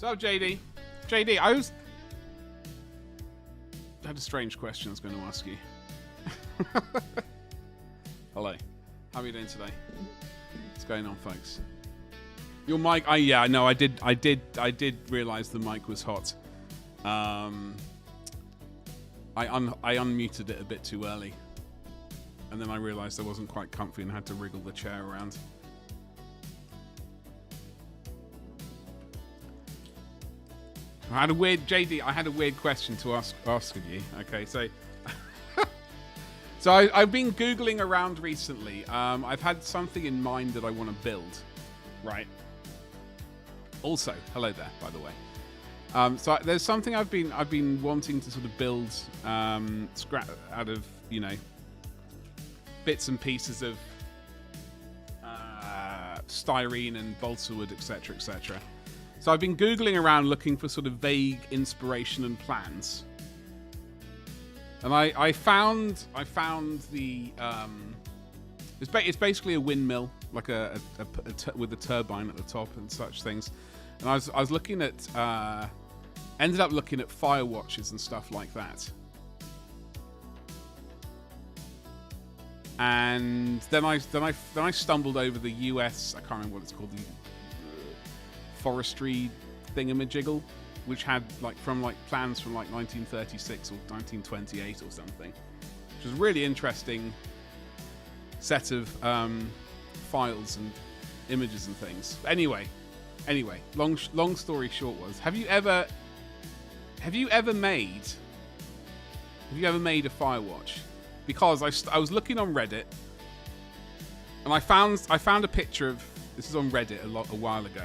So, JD, I had a strange question I was going to ask you. Hello. How are you doing today? What's going on, folks? Your mic? Yeah, no, I did realize the mic was hot. I unmuted it a bit too early, and then I realized I wasn't quite comfy and had to wriggle the chair around. I had a weird question to ask of you. Okay, so I've been Googling around recently. I've had something in mind that I want to build, right? Also, hello there, by the way. So there's something I've been wanting to sort of build, scrap out of, bits and pieces of styrene and balsa wood, etc., etc. So I've been Googling around looking for sort of vague inspiration and plans, and I found the it's basically a windmill, like with a turbine at the top and such things. And I was looking at ended up looking at fire watches and stuff like that. And then I stumbled over the US, I can't remember what it's called, the forestry thingamajiggle, which had plans from 1936 or 1928 or something, which was a really interesting set of files and images and things. Anyway, long story short was, have you ever made a Firewatch? Because I was looking on Reddit, and I found a picture of, this is on Reddit a while ago,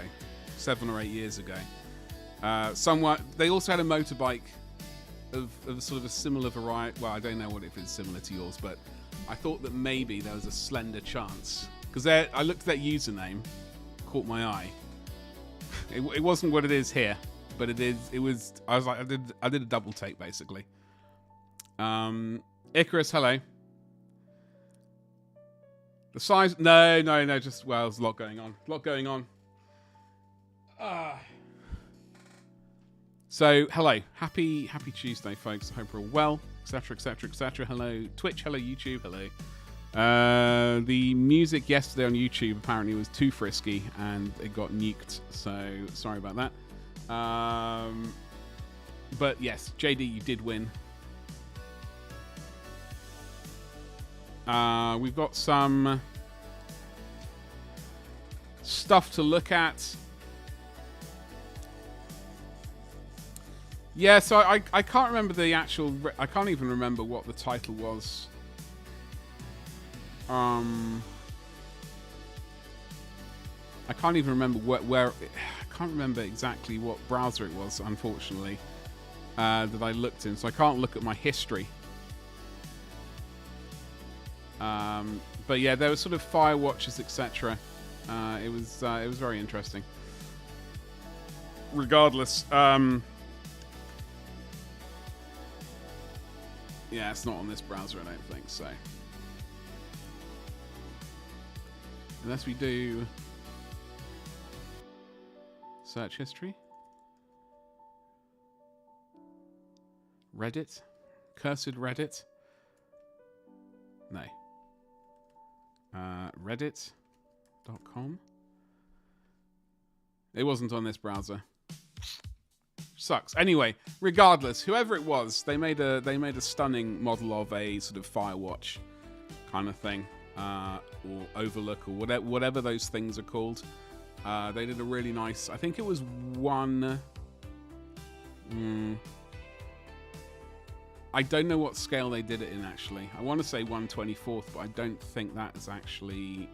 7 or 8 years ago. Somewhat, they also had a motorbike of sort of a similar variety. Well, I don't know if it's similar to yours, but I thought that maybe there was a slender chance, because I looked at that username, caught my eye. It wasn't what it is here, but it was. I was like, I did a double take basically. Icarus, hello. The size? No. Just there's a lot going on. So hello, happy Tuesday, folks. I hope we're all well, etc. Hello Twitch, hello YouTube, hello. The music yesterday on YouTube apparently was too frisky and it got nuked, so sorry about that. But yes, JD, you did win. We've got some stuff to look at. Yeah, so I can't remember the actual. I can't even remember what the title was. I can't even remember where. I can't remember exactly what browser it was, unfortunately, that I looked in. So I can't look at my history. But yeah, there were sort of fire watches, etc. It was very interesting. Regardless, yeah, it's not on this browser, I don't think so. Unless we do search history, Reddit, cursed Reddit. No. Reddit.com. It wasn't on this browser. Sucks. Anyway, regardless, whoever it was, they made a stunning model of a sort of Firewatch kind of thing, or Overlook, or whatever those things are called. They did a really nice. I think it was one. I don't know what scale they did it in, actually. I want to say 1/24th, but I don't think that is actually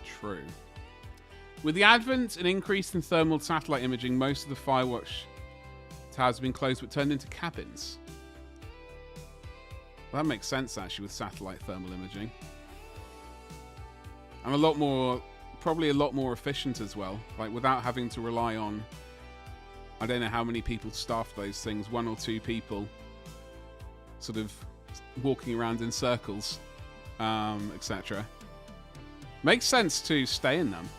true. With the advent and increase in thermal satellite imaging, most of the Firewatch towers have been closed but turned into cabins. Well, that makes sense, actually, with satellite thermal imaging. And probably a lot more efficient as well, like without having to rely on, I don't know how many people staff those things, 1 or 2 people sort of walking around in circles, etc. Makes sense to stay in them.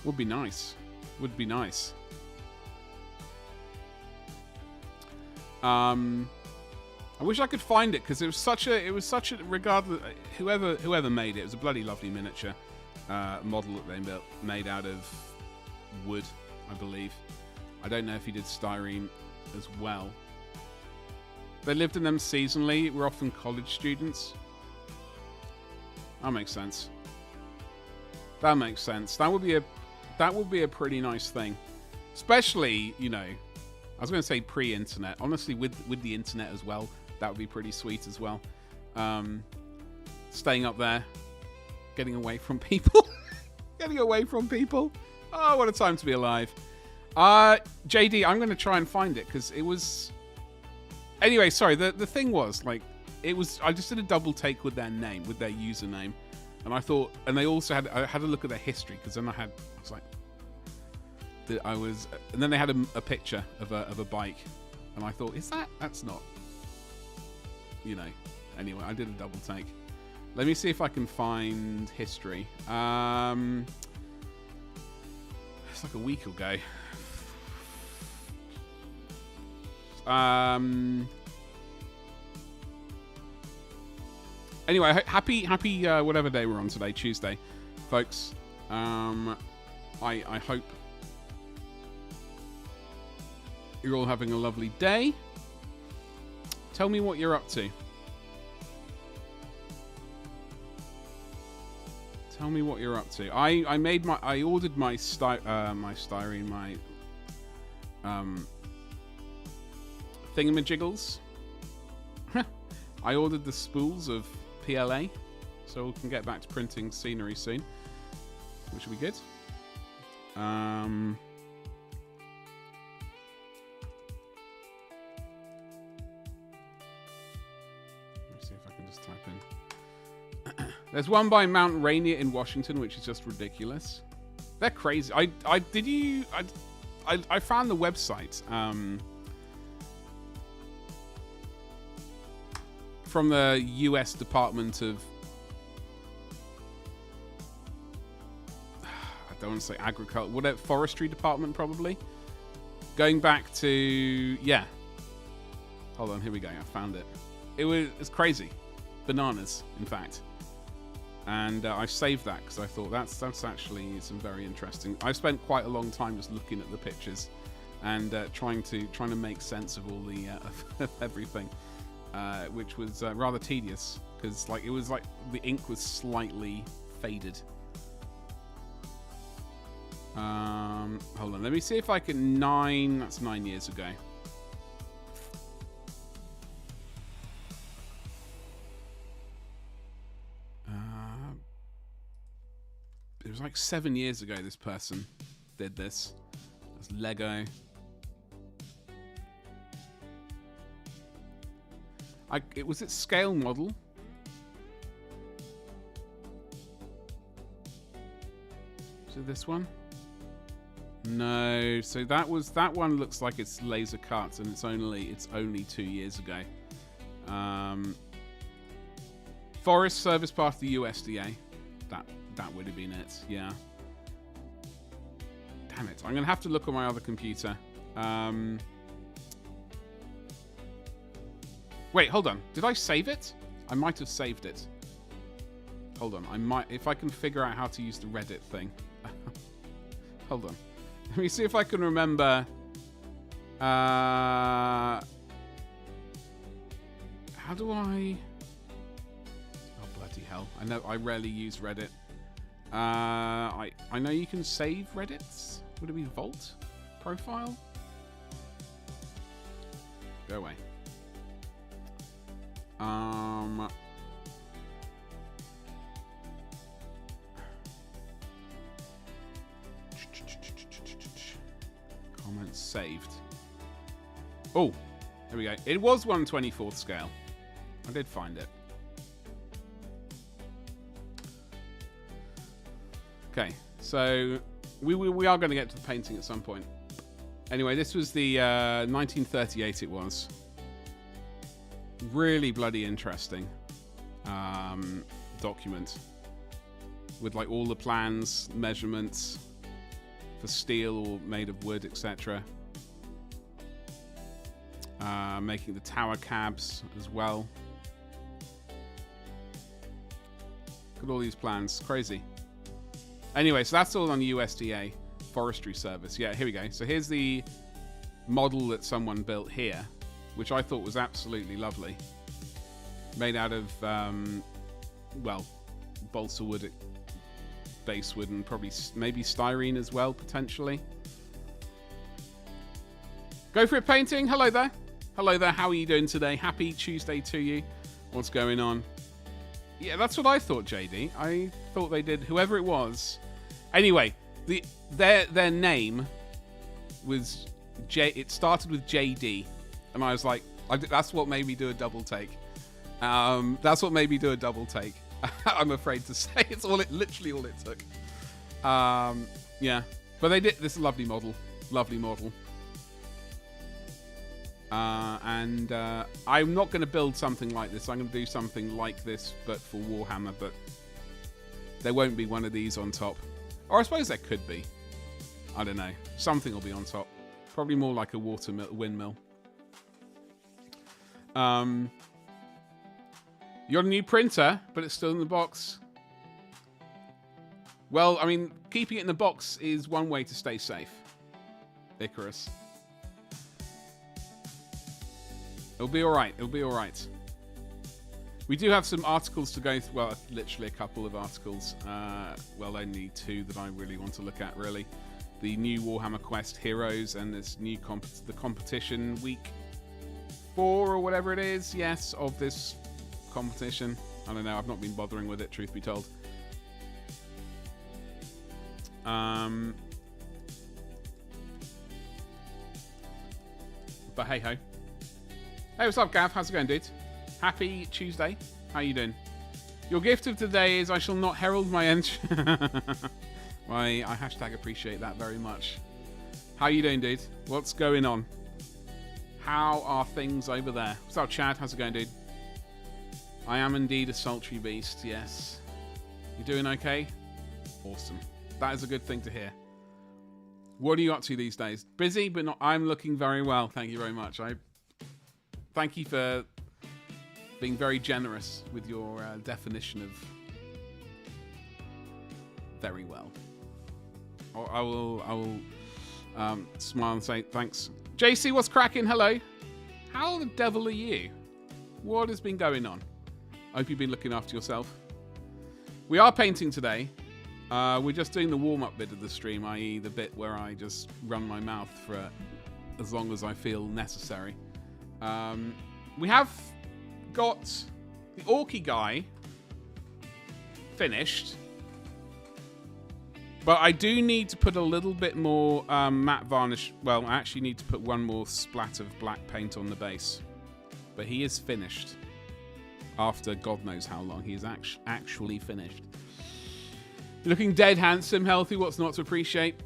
Would be nice. Would be nice. I wish I could find it because it was such a regardless whoever made it, it was a bloody lovely miniature model that they made out of wood, I believe. I don't know if he did styrene as well. They lived in them seasonally. Were often college students. That makes sense. That makes sense. That would be a pretty nice thing, especially, you know, I was going to say pre-internet. Honestly, with the internet as well, that would be pretty sweet as well. Staying up there, getting away from people, getting away from people. Oh, what a time to be alive. JD, I'm going to try and find it because it was. Anyway, sorry. The thing was like it was. I just did a double take with their name, with their username, and I thought, and they also I had a look at their history because then I was like. And then they had a picture of a bike, and I thought, that's not, you know. Anyway, I did a double take. Let me see if I can find history. It's like a week ago. Anyway, happy whatever day we're on today, Tuesday, folks. I hope you're all having a lovely day. Tell me what you're up to. Tell me what you're up to. I ordered my styrene, my thingamajiggles. I ordered the spools of PLA, so we can get back to printing scenery soon, which will be good. There's one by Mount Rainier in Washington, which is just ridiculous. They're crazy. I found the website from the U.S. Department of, I don't want to say agriculture, whatever, forestry department probably. Going back to, yeah. Hold on, here we go. I found it. It's crazy, bananas, in fact. And I saved that because I thought that's actually some very interesting. I've spent quite a long time just looking at the pictures and trying to make sense of all the of everything, which was rather tedious because it was like the ink was slightly faded. Hold on, let me see if I can. That's 9 years ago. It was like 7 years ago this person did this. It's Lego. Was it scale model? Is it this one? No. So that one looks like it's laser cut and it's only 2 years ago. Forest Service part of the USDA. That would have been it, yeah. Damn it. I'm going to have to look on my other computer. Wait, hold on. Did I save it? I might have saved it. Hold on. If I can figure out how to use the Reddit thing. Hold on. Let me see if I can remember. How do I... Oh, bloody hell. I know I rarely use Reddit. I know you can save Reddits. Would it be Vault profile? Go away. Comments saved. Oh, there we go. It was 1/24th scale. I did find it. Okay, so we are going to get to the painting at some point. Anyway, this was the 1938 it was. Really bloody interesting document with all the plans, measurements for steel or made of wood, etc. Making the tower cabs as well. Look at all these plans. Crazy. Anyway, so that's all on USDA Forestry Service. Yeah, here we go. So here's the model that someone built here, which I thought was absolutely lovely. Made out of, well, balsa wood, base wood, and probably maybe styrene as well, potentially. Go for it, painting. Hello there. Hello there. How are you doing today? Happy Tuesday to you. What's going on? Yeah, that's what I thought, JD. I thought they did, whoever it was. Anyway, their name was it started with JD, and I was like, that's what made me do a double take. That's what made me do a double take. I'm afraid to say it's literally all it took. Yeah, but they did. This is a lovely model. Lovely model. And I'm not going to build something like this. I'm going to do something like this, but for Warhammer. But there won't be one of these on top. Or I suppose there could be. I don't know. Something will be on top. Probably more like a windmill. You're a new printer, but it's still in the box. Well, I mean, keeping it in the box is one way to stay safe. Icarus. It'll be alright. It'll be alright. We do have some articles to go through. Well, literally a couple of articles. Well, only two that I really want to look at, really. The new Warhammer Quest Heroes and this new the competition week 4 or whatever it is. Yes, of this competition. I don't know. I've not been bothering with it, truth be told. But hey ho. Hey, what's up, Gav? How's it going, dude? Happy Tuesday. How you doing? Your gift of today is I shall not herald my entry. I hashtag appreciate that very much. How you doing, dude? What's going on? How are things over there? What's up, Chad? How's it going, dude? I am indeed a sultry beast, yes. You doing okay? Awesome. That is a good thing to hear. What are you up to these days? Busy, but not. I'm looking very well. Thank you very much. Thank you for being very generous with your definition of very well. I will smile and say thanks. JC, what's cracking? Hello. How the devil are you? What has been going on? I hope you've been looking after yourself. We are painting today. We're just doing the warm-up bit of the stream, i.e. the bit where I just run my mouth for as long as I feel necessary. We have got the Orky guy finished, but I do need to put a little bit more matte varnish. Well, I actually need to put one more splat of black paint on the base, but he is finished. After God knows how long, he is actually finished. You're looking dead handsome, healthy. What's not to appreciate?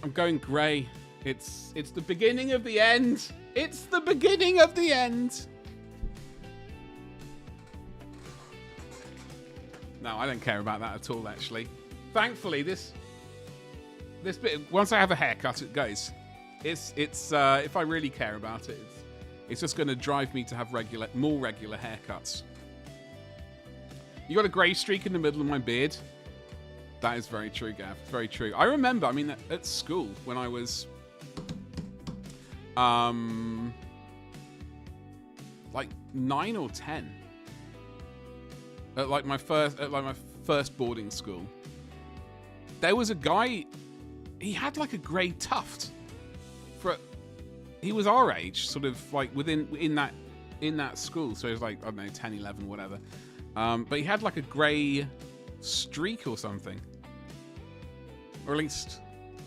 I'm going grey. It's the beginning of the end. It's the beginning of the end. No, I don't care about that at all, actually. Thankfully, this bit, once I have a haircut, it goes. It's if I really care about it, it's just going to drive me to have more regular haircuts. You got a grey streak in the middle of my beard. That is very true, Gav. Very true. I remember, I mean, at school, when I was like 9 or 10, at my first boarding school, there was a guy. He had like a grey tuft. He was our age, sort of like in that school. So he was like, I don't know, 10, 11, whatever. But he had like a grey streak or something. Or at least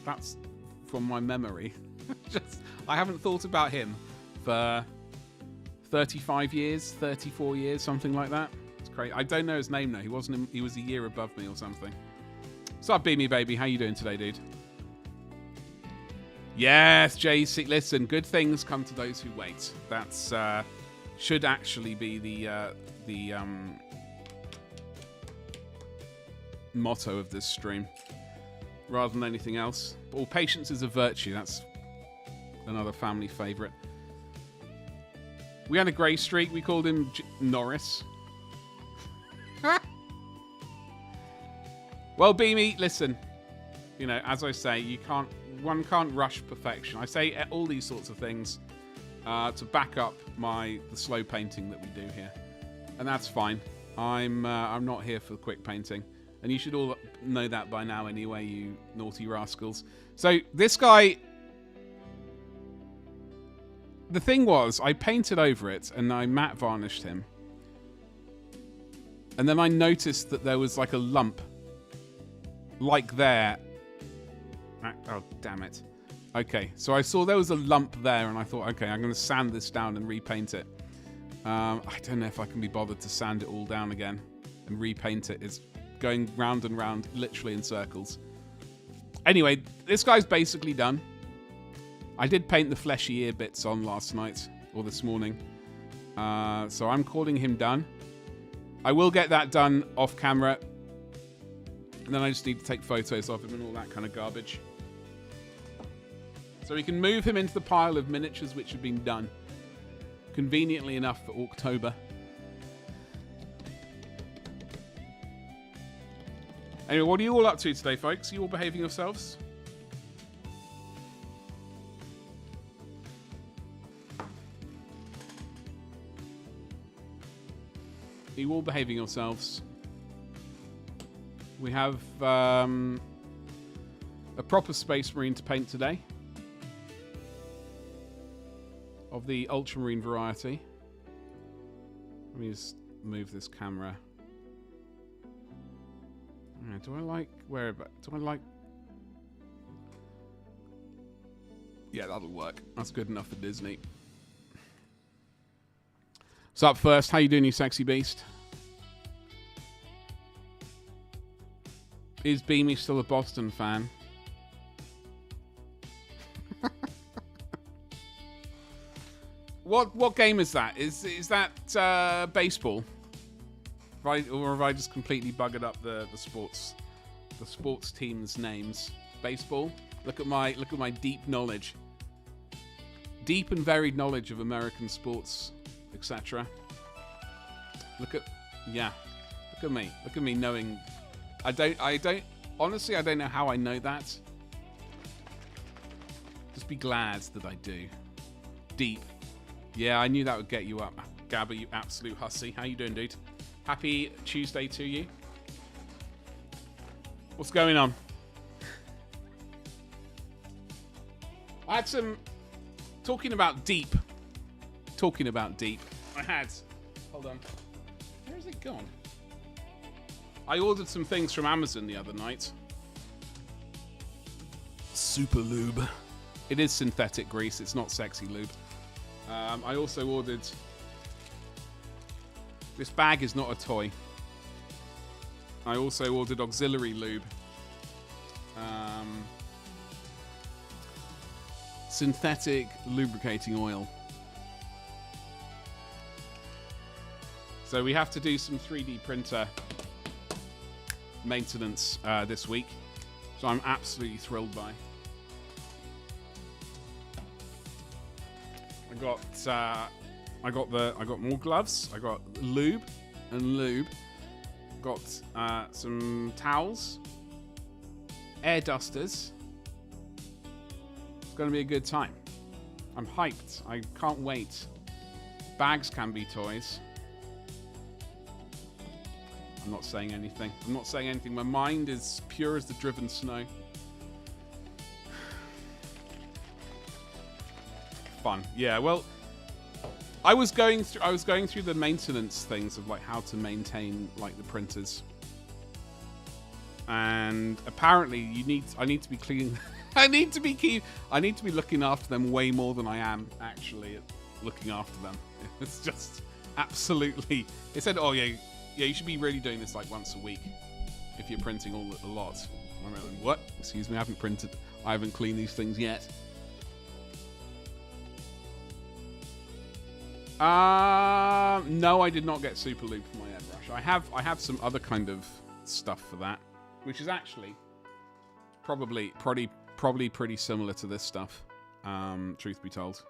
that's from my memory. I haven't thought about him for 35 years, 34 years, something like that. It's crazy. I don't know his name though. He was a year above me or something. What's up, Beamy baby? How you doing today, dude? Yes, JC. Listen, good things come to those who wait. That's should actually be the motto of this stream. rather than anything else. But all patience is a virtue. That's another family favourite. We had a grey streak. We called him Norris. Well, Beamy, listen. You know, as I say, one can't rush perfection. I say all these sorts of things to back up the slow painting that we do here, and that's fine. I'm not here for quick painting, and you should all know that by now anyway, you naughty rascals. So this guy, the thing was, I painted over it and I matte varnished him, and then I noticed that there was like a lump, like there. Oh, damn it. Okay, so I saw there was a lump there, and I thought, okay, I'm going to sand this down and repaint it. I don't know if I can be bothered to sand it all down again and repaint it. It's going round and round, literally in circles. Anyway, this guy's basically done. I did paint the fleshy ear bits on last night, or this morning. So I'm calling him done. I will get that done off camera. And then I just need to take photos of him and all that kind of garbage. So we can move him into the pile of miniatures which have been done. Conveniently enough for October. Anyway, what are you all up to today, folks? Are you all behaving yourselves? Are you all behaving yourselves? We have a proper Space Marine to paint today. Of the Ultramarine variety. Let me just move this camera. Do I like... Yeah, that'll work. That's good enough for Disney. So up first, how you doing, you sexy beast? Is Beamy still a Boston fan? What game is that? Is that baseball? Right, or have I just completely buggered up the sports teams' names? Baseball. Look at my deep knowledge, deep and varied knowledge of American sports, etc. Look at me. Look at me knowing. I don't honestly. I don't know how I know that. Just be glad that I do. Deep. Yeah, I knew that would get you up. Gabba, you absolute hussy. How you doing, dude? Happy Tuesday to you. What's going on? I had some... Talking about deep. I had... Hold on. Where has it gone? I ordered some things from Amazon the other night. Super lube. It is synthetic grease. It's not sexy lube. I also ordered... This bag is not a toy. I also ordered auxiliary lube. Synthetic lubricating oil. So we have to do some 3D printer maintenance this week. So I'm absolutely thrilled by. I got more gloves. I got lube. Got some towels, air dusters. It's going to be a good time. I'm hyped. I can't wait. Bags can be toys. I'm not saying anything. My mind is pure as the driven snow. Fun. Yeah, well, I was going through the maintenance things of like how to maintain like the printers. And apparently I need to be cleaning I need to be looking after them way more than I am actually looking after them. It's just absolutely. They said, "Oh yeah, you should be really doing this like once a week if you're printing a lot." I'm like, what? Excuse me, I haven't cleaned these things yet. No, I did not get super lube for my airbrush. I have some other kind of stuff for that, which is actually Probably pretty similar to this stuff, truth be told.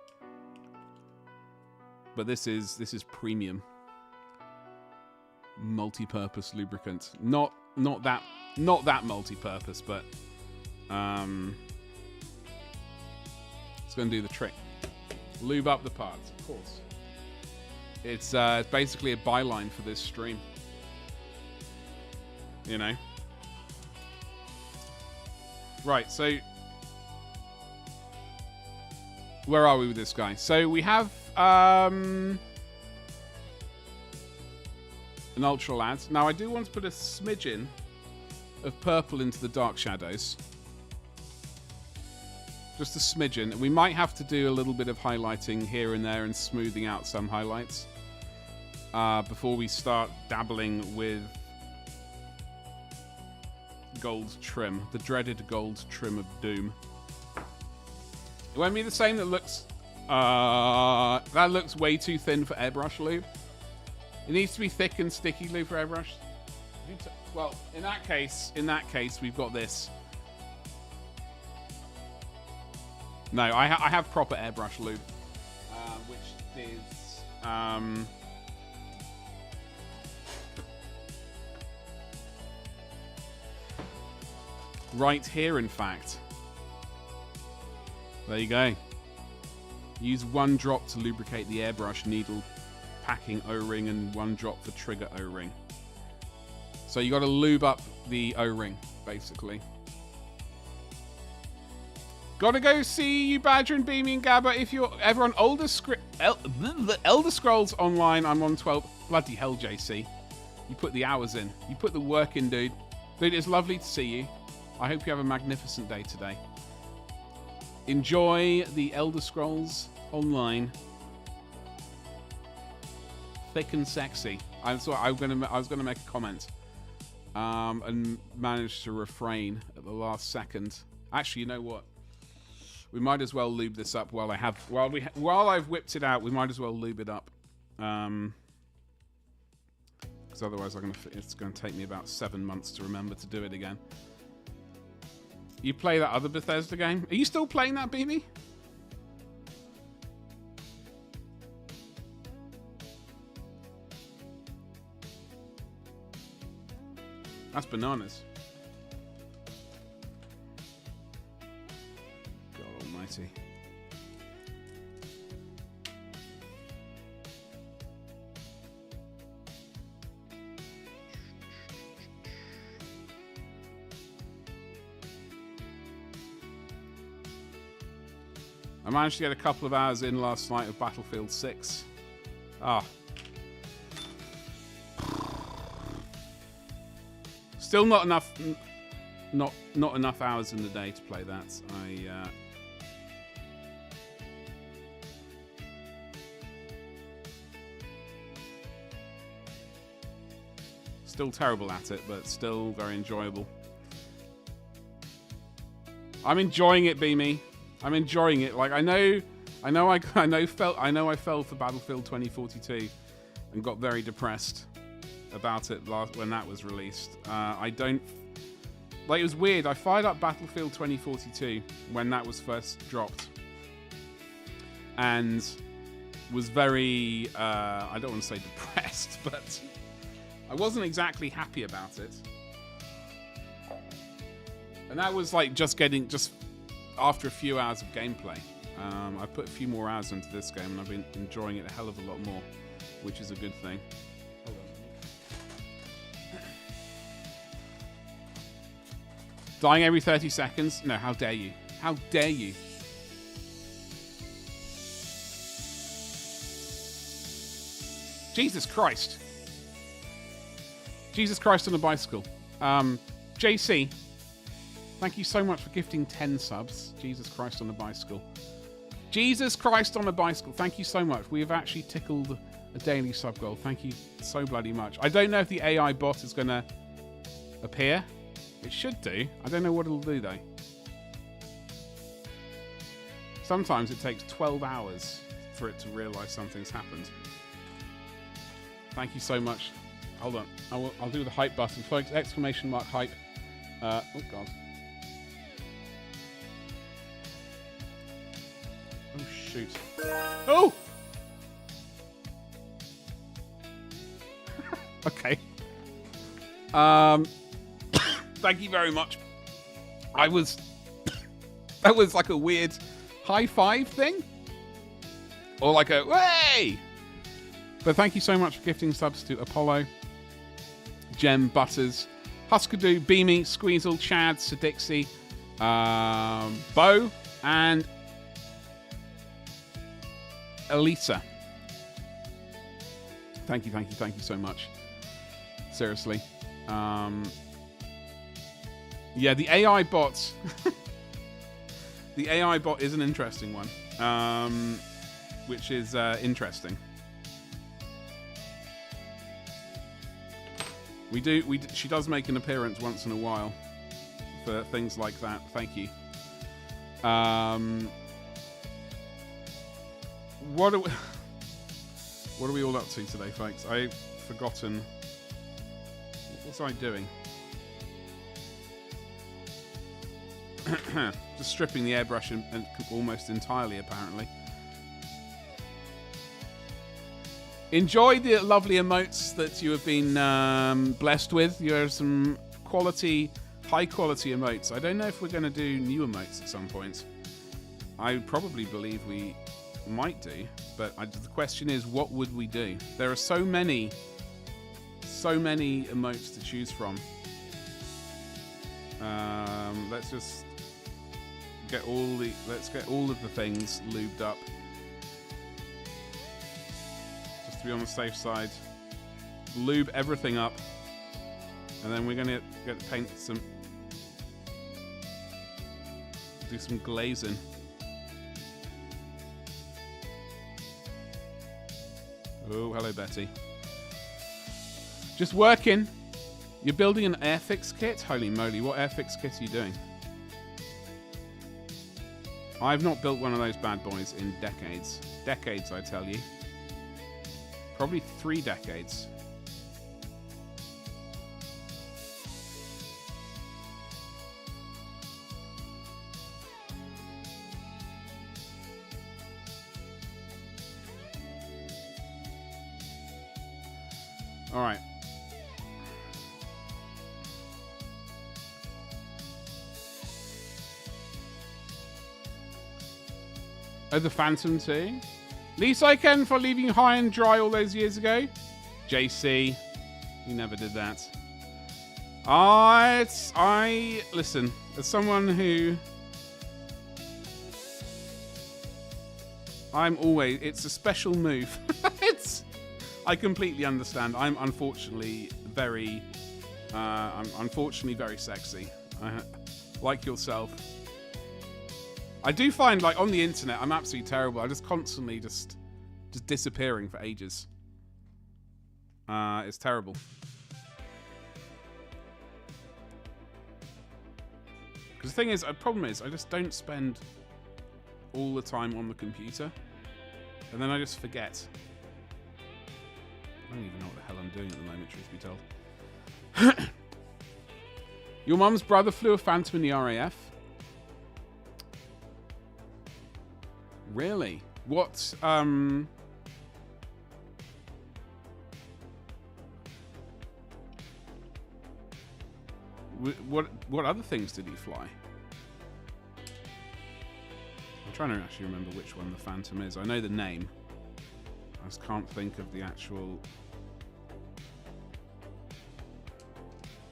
But this is premium multi-purpose lubricant. Not that multi-purpose, but it's going to do the trick. Lube up the parts, of course. It's basically a byline for this stream. You know. Right, so where are we with this guy? So we have an Ultra Lad. Now I do want to put a smidgen of purple into the dark shadows. Just a smidgen. We might have to do a little bit of highlighting here and there and smoothing out some highlights before we start dabbling with gold trim, the dreaded gold trim of doom. It won't be the same. That looks way too thin for airbrush lube. It needs to be thick and sticky lube for airbrush. Well, in that case, we've got this. No, I have proper airbrush lube, which is right here, in fact. There you go. Use 1 drop to lubricate the airbrush needle packing O-ring and 1 drop for trigger O-ring. So you got to lube up the O-ring, basically. Gotta go see you, Badger and Beamy and Gabba. If you're ever on Elder Scrolls Online, I'm on 12. Bloody hell, JC. You put the hours in. You put the work in, dude. Dude, it's lovely to see you. I hope you have a magnificent day today. Enjoy the Elder Scrolls Online. Thick and sexy. I was gonna make a comment, and managed to refrain at the last second. Actually, you know what? We might as well lube this up while I've whipped it out. We might as well lube it up, because otherwise it's gonna take me about 7 months to remember to do it again. You play that other Bethesda game? Are you still playing that, BB? That's bananas. God almighty. I managed to get a couple of hours in last night of Battlefield 6. Ah. Still not enough. Not enough hours in the day to play that. Still terrible at it, but still very enjoyable. I'm enjoying it, Beamy. I'm enjoying it. Like I fell for Battlefield 2042 and got very depressed about it when that was released. It was weird. I fired up Battlefield 2042 when that was first dropped, and was very I don't want to say depressed, but I wasn't exactly happy about it. And that was like just after a few hours of gameplay. I put a few more hours into this game and I've been enjoying it a hell of a lot more, which is a good thing. Dying every 30 seconds? No, how dare you? How dare you? Jesus Christ. Jesus Christ on a bicycle. JC, thank you so much for gifting 10 subs. Jesus Christ on a bicycle. Jesus Christ on a bicycle. Thank you so much. We have actually tickled a daily sub goal. Thank you so bloody much. I don't know if the AI bot is going to appear. It should do. I don't know what it'll do, though. Sometimes it takes 12 hours for it to realise something's happened. Thank you so much. Hold on. I'll do the hype button, folks. Exclamation mark hype. Oh, God. shoot. Oh! Okay. Thank you very much. That was like a weird high five thing. Or like a, way! But thank you so much for gifting subs to Apollo, Gem, Butters, Huskadoo, Beamy, Squeezle, Chad, Sadixie, Bo, and Elisa. Thank you so much. Seriously. Yeah, the AI bot. The AI bot is an interesting one, which is interesting. She does make an appearance once in a while for things like that. Thank you. What are we all up to today, folks? I've forgotten. What was I doing? Just stripping the airbrush and almost entirely, apparently. Enjoy the lovely emotes that you have been blessed with. You have some high quality emotes. I don't know if we're going to do new emotes at some point. I probably believe we might do, but the question is, what would we do? There are so many emotes to choose from. Let's just get all of the things lubed up. Just to be on the safe side. Lube everything up. And then we're gonna get to paint do some glazing. Oh, hello Betty. Just working. You're building an airfix kit? Holy moly, what airfix kit are you doing? I've not built one of those bad boys in decades. Decades, I tell you. Probably 3 decades. All right. Oh, the Phantom too? Least I can for leaving you high and dry all those years ago. JC, you never did that. I listen, as someone who it's a special move. I completely understand. I'm unfortunately very sexy. Like yourself. I do find, like, on the internet, I'm absolutely terrible. I'm just constantly just disappearing for ages. It's terrible. Because the thing is, the problem is, I just don't spend all the time on the computer. And then I just forget. I don't even know what the hell I'm doing at the moment, truth be told. Your mum's brother flew a Phantom in the RAF? Really? What, what other things did he fly? I'm trying to actually remember which one the Phantom is. I know the name. I just can't think of the actual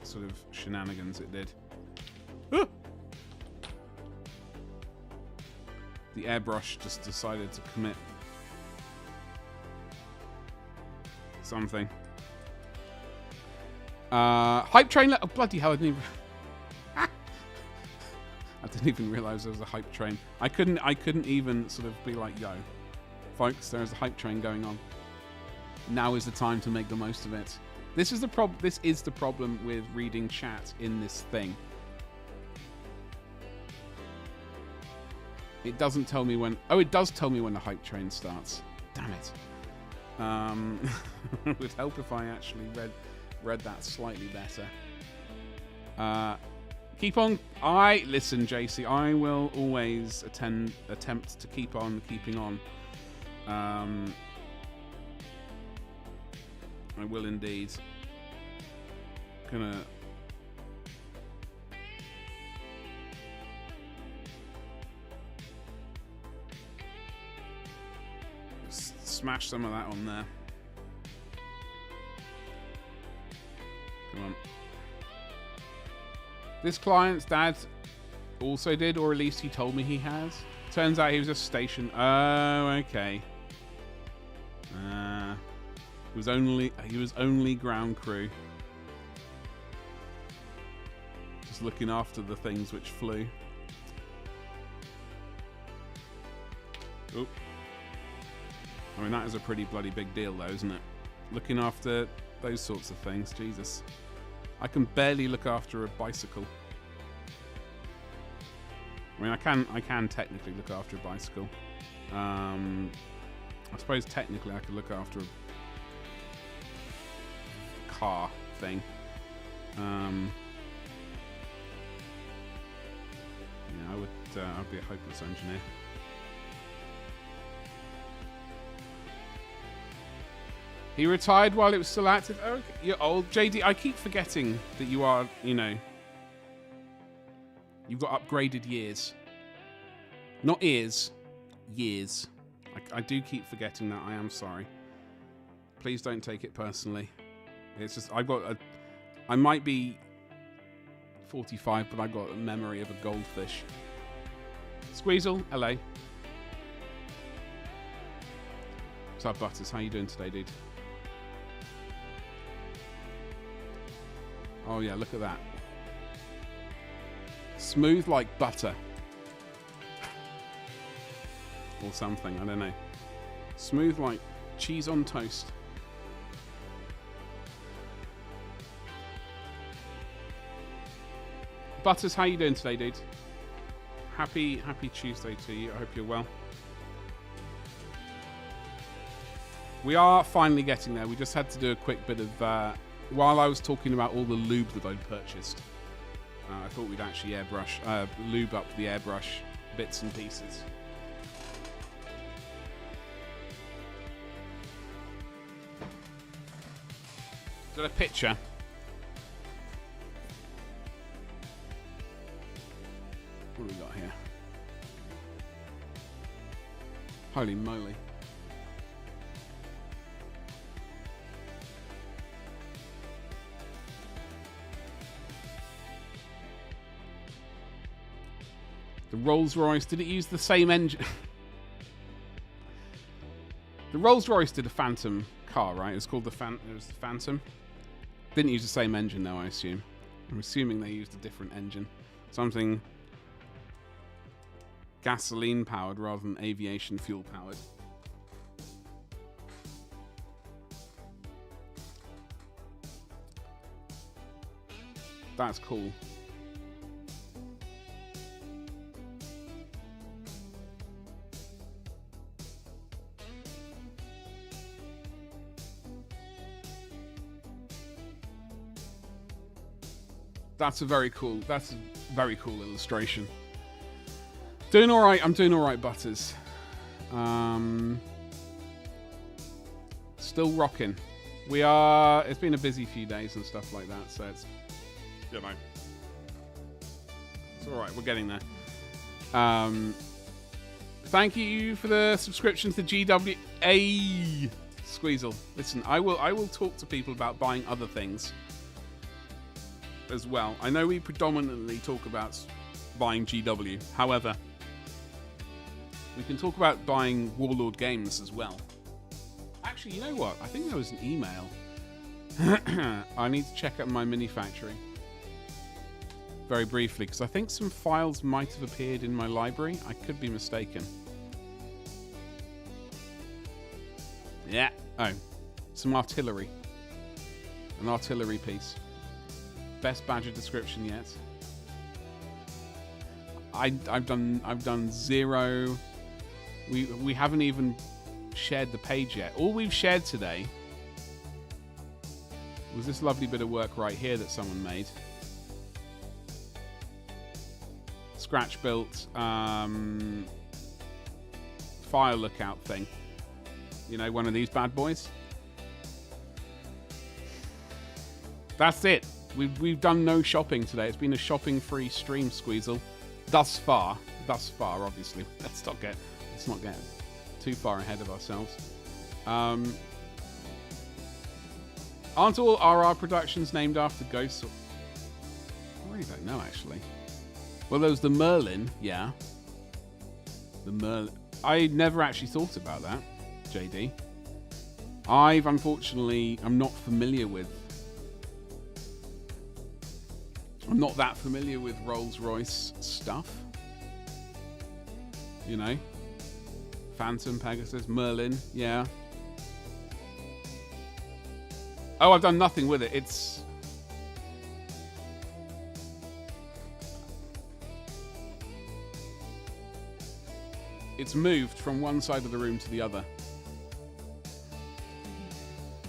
sort of shenanigans it did. Ah! The airbrush just decided to commit something. Hype train. Oh, bloody hell! I didn't even realize there was a hype train. I couldn't even sort of be like, yo, folks, there's a hype train going on. Now is the time to make the most of it. This is the problem with reading chat in this thing. It doesn't tell me when... Oh, it does tell me when the hype train starts. Damn it. It would help if I actually read that slightly better. Keep on. Listen, JC. I will always attempt to keep on keeping on. I will indeed. Gonna. Smash some of that on there. Come on. This client's dad also did, or at least he told me he has. Turns out he was just stationed. Oh, okay. He was only ground crew. Just looking after the things which flew. Oop. I mean, that is a pretty bloody big deal, though, isn't it? Looking after those sorts of things, Jesus. I can barely look after a bicycle. I mean, I can technically look after a bicycle. I suppose technically I could look after a car thing. Yeah, I'd be a hopeless engineer. He retired while it was still active. Oh, okay. You're old. JD, I keep forgetting that you are, you know, you've got upgraded years. Not ears, years. I do keep forgetting that. I am sorry. Please don't take it personally. It's just, I might be 45, but I've got a memory of a goldfish. Squeezle, hello. What's up, Butters? How you doing today, dude? Oh yeah, look at that. Smooth like butter. Or something, I don't know. Smooth like cheese on toast. Butters, how you doing today, dude? Happy Tuesday to you. I hope you're well. We are finally getting there. We just had to do a quick bit of... while I was talking about all the lube that I'd purchased, I thought we'd actually lube up the airbrush bits and pieces. Got a picture. What do we got here? Holy moly. The Rolls-Royce, did it use the same engine? The Rolls-Royce did a Phantom car, right? It was called the Phantom. Didn't use the same engine, though, I assume. I'm assuming they used a different engine. Something gasoline-powered rather than aviation fuel-powered. That's cool. That's a very cool illustration. Doing all right. I'm doing all right, Butters. Still rocking. We are. It's been a busy few days and stuff like that, so it's, you know, it's all right. We're getting there. Thank you for the subscription to GWA Squeezle. Listen, I will talk to people about buying other things as well. I know we predominantly talk about buying GW. However, we can talk about buying Warlord games as well. Actually, you know what? I think there was an email. I need to check out my mini factory very briefly, because I think some files might have appeared in my library. I could be mistaken. Yeah. Oh, some artillery. An artillery piece. Best badger description yet. I've done zero. We haven't even shared the page yet. All we've shared today was this lovely bit of work right here that someone made. scratch built fire lookout thing. You know, one of these bad boys. That's it. We've done no shopping today. It's been a shopping-free stream, Squeezle. Thus far, obviously. Let's not get too far ahead of ourselves. Aren't all RR productions named after ghosts? I really don't know, actually. Well, there was the Merlin, yeah. The Merlin. I never actually thought about that, JD. I'm not familiar with. I'm not that familiar with Rolls-Royce stuff. You know? Phantom, Pegasus, Merlin, yeah. Oh, I've done nothing with it. It's moved from one side of the room to the other.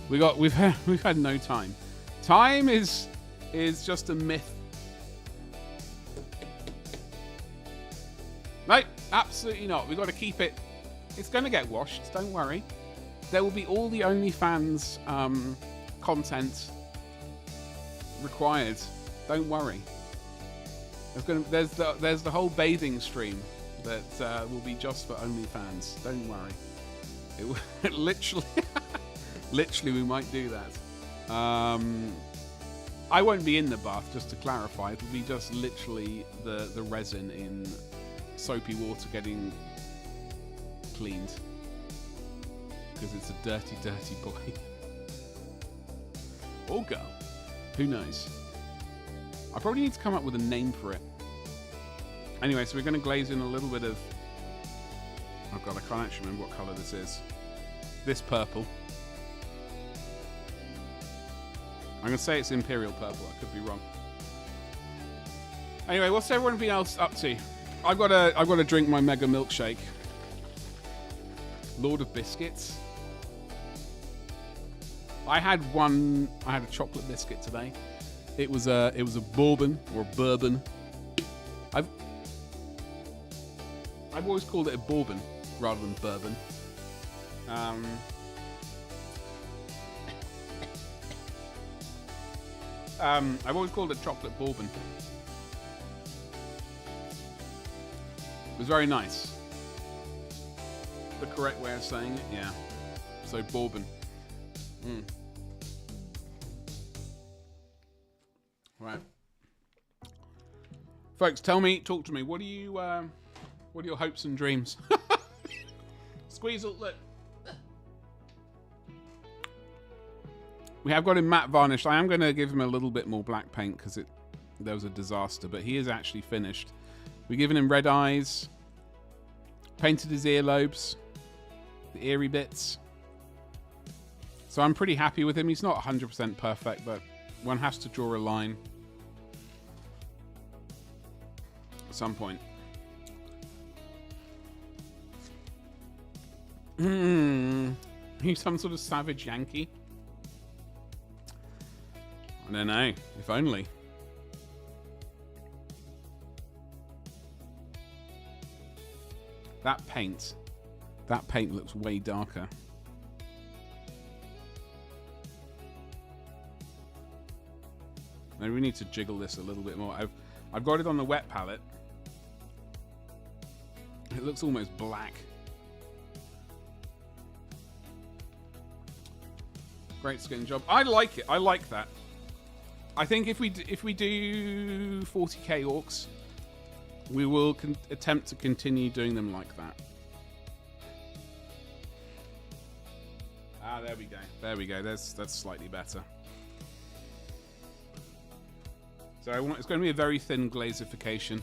We've had no time. Time is just a myth. No, absolutely not. We've got to keep it. It's going to get washed. Don't worry. There will be all the OnlyFans content required. Don't worry. There's the whole bathing stream that will be just for OnlyFans. Don't worry. It literally, we might do that. I won't be in the bath, just to clarify. It'll be just literally the resin in soapy water getting cleaned. Because it's a dirty, dirty boy. Or girl. Who knows? I probably need to come up with a name for it. Anyway, so we're going to glaze in a little bit of... Oh god, I can't actually remember what colour this is. This purple. I'm going to say it's Imperial purple. I could be wrong. Anyway, what's everyone else up to? I've got to drink my mega milkshake. Lord of Biscuits. I had a chocolate biscuit today. It was a bourbon or bourbon. I've always called it a bourbon rather than bourbon. I've always called it chocolate bourbon. It was very nice. The correct way of saying it, yeah. So bourbon. Right. Folks, talk to me. What are your hopes and dreams? Squeezle, look. We have got him matte varnished. I am going to give him a little bit more black paint because there was a disaster, but he is actually finished. We've given him red eyes, painted his earlobes, the eerie bits. So I'm pretty happy with him. He's not 100% perfect, but one has to draw a line at some point. He's some sort of savage Yankee. I don't know. If only. That paint looks way darker. Maybe we need to jiggle this a little bit more. I've got it on the wet palette. It looks almost black. Great skin job. I like it. I like that. I think if we do 40k orcs, we will attempt to continue doing them like that. Ah, there we go. There we go. That's slightly better. So it's going to be a very thin glazification.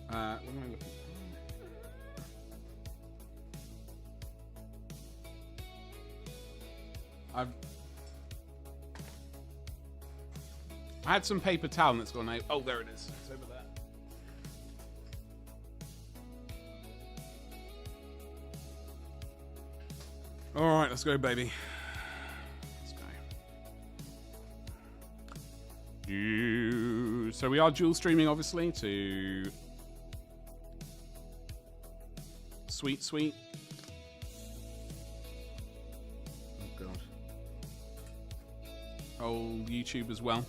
What am I looking for? I had some paper towel and it's gone out. Oh, there it is. It's over there. All right, let's go, baby. Let's go. So we are dual streaming, obviously, to Sweet. Oh, God. Old YouTube as well.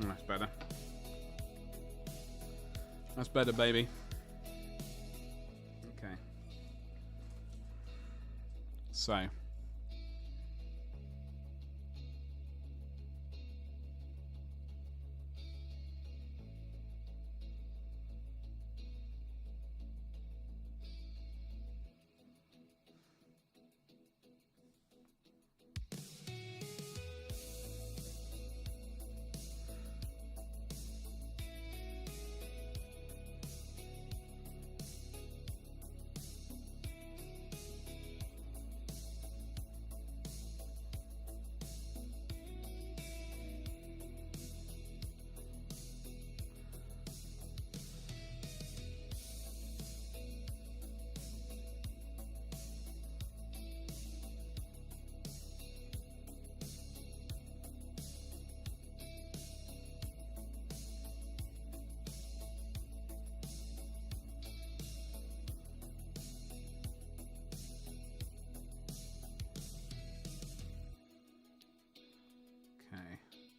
That's better. That's better, baby. Okay. So.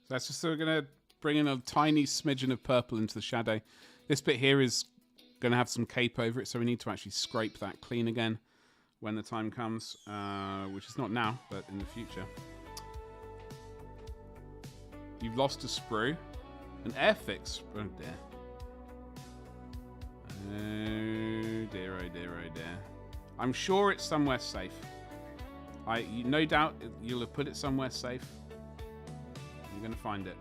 That's just, so we're going to bring in a tiny smidgen of purple into the shadow. This bit here is going to have some cape over it, so we need to actually scrape that clean again when the time comes, which is not now, but in the future. You've lost a sprue. An airfix. Oh dear. Oh dear, oh dear, oh dear. I'm sure it's somewhere safe. No doubt you'll have put it somewhere safe. You're going to find it.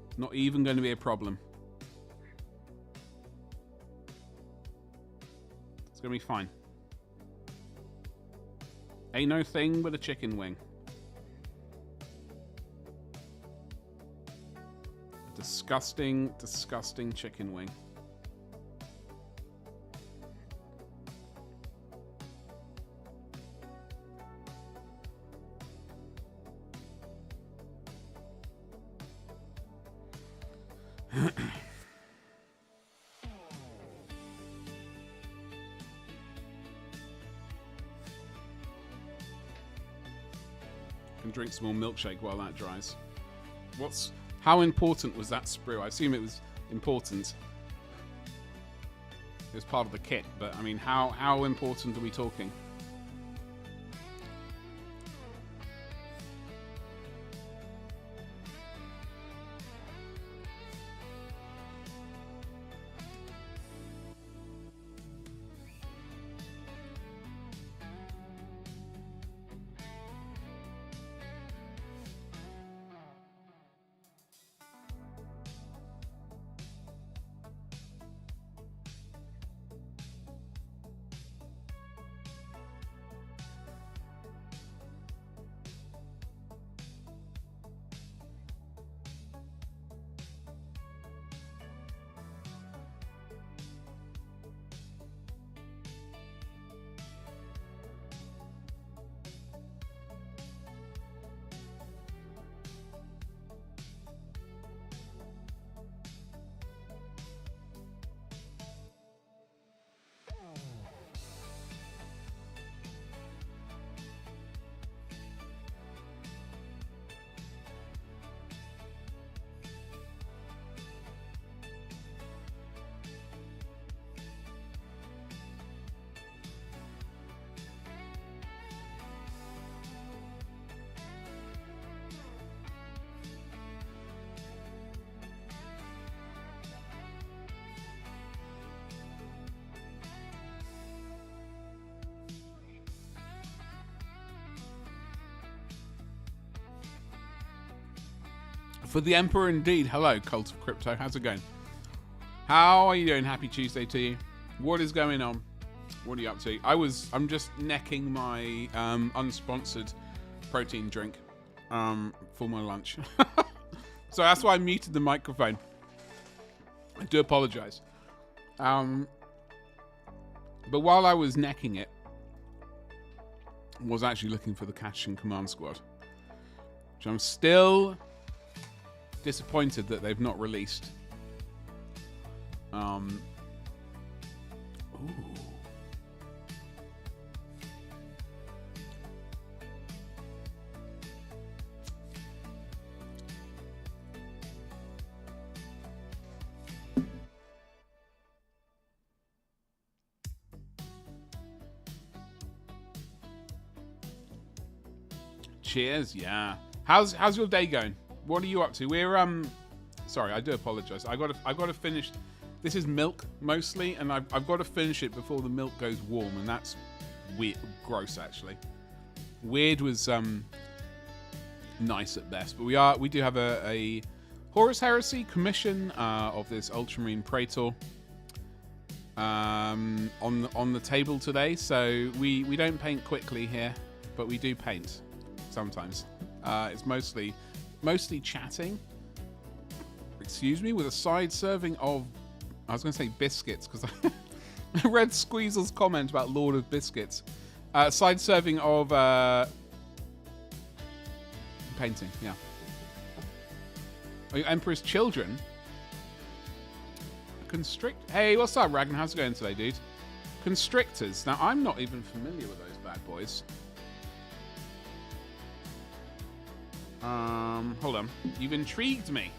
It's not even going to be a problem. It's going to be fine. Ain't no thing but a chicken wing. Disgusting, disgusting chicken wing. Can drink some more milkshake while that dries. How important was that sprue? I assume it was important. It was part of the kit, but I mean, how important are we talking? For the Emperor indeed. Hello, Cult of Crypto. How's it going? How are you doing? Happy Tuesday to you. What is going on? What are you up to? I'm just necking my unsponsored protein drink for my lunch. So that's why I muted the microphone. I do apologize. But while I was necking it, I was actually looking for the Kashin Command Squad, which I'm still disappointed that they've not released. Ooh. Cheers, yeah. How's your day going? What are you up to? We're sorry, I do apologize. I got to finish. This is milk mostly, and I've got to finish it before the milk goes warm, and that's weird, gross actually. Weird was nice at best, but we do have a Horus Heresy commission of this Ultramarine Praetor on the table today. So we don't paint quickly here, but we do paint sometimes. It's mostly chatting. Excuse me, with a side serving of, I was going to say biscuits, because I read Squeezel's comment about Lord of Biscuits. Side serving of painting, yeah. Are you Emperor's Children? Hey, what's up, Ragnar? How's it going today, dude? Constrictors. Now, I'm not even familiar with those bad boys. Hold on. You've intrigued me.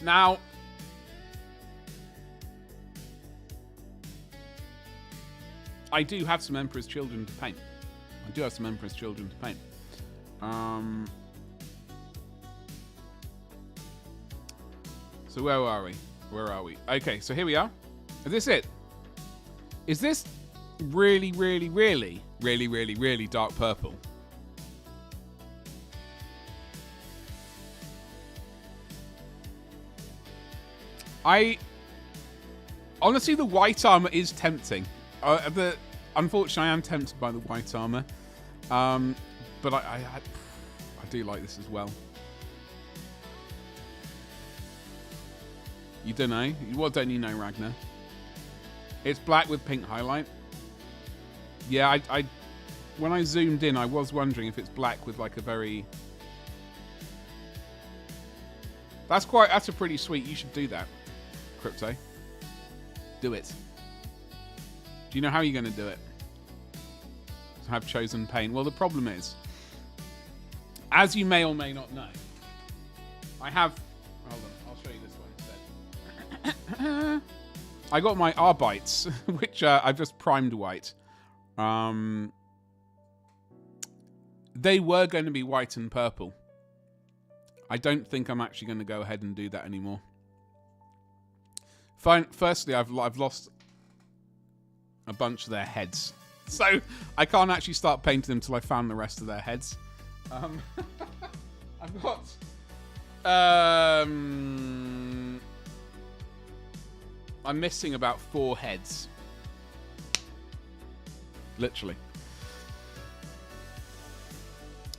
Now, I do have some Emperor's Children to paint. So where are we? Okay, so here we are. Is this it? Is this really, really, really, really, really, really dark purple? Honestly, the white armor is tempting. Unfortunately, I am tempted by the white armor. But I do like this as well. You don't know? What don't you know, Ragnar? It's black with pink highlight. Yeah, I when I zoomed in, I was wondering if it's black with like a very... That's a pretty sweet. You should do that, Crypto. Do it. Do you know how you're going to do it? To have chosen paint. Well, the problem is, as you may or may not know, I have... Hold on, I'll show you this one instead. I got my Arbites, which I've just primed white. They were going to be white and purple. I don't think I'm actually going to go ahead and do that anymore. Firstly, I've lost a bunch of their heads. So I can't actually start painting them until I found the rest of their heads. I've got... I'm missing about 4 heads. Literally.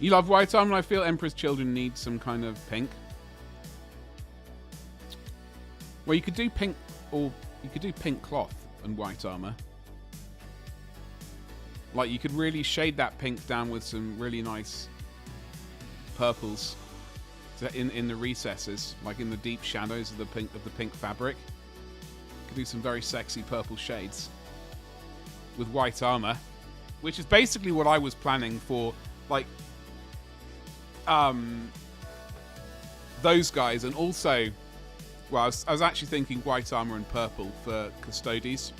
You love white armor, and I feel Emperor's Children need some kind of pink. Well, you could do pink, or you could do pink cloth and white armor. Like, you could really shade that pink down with some really nice purples in the recesses, like in the deep shadows of the pink fabric. You could do some very sexy purple shades with white armor, which is basically what I was planning for, like, those guys. And also, well, I was actually thinking white armor and purple for Custodes,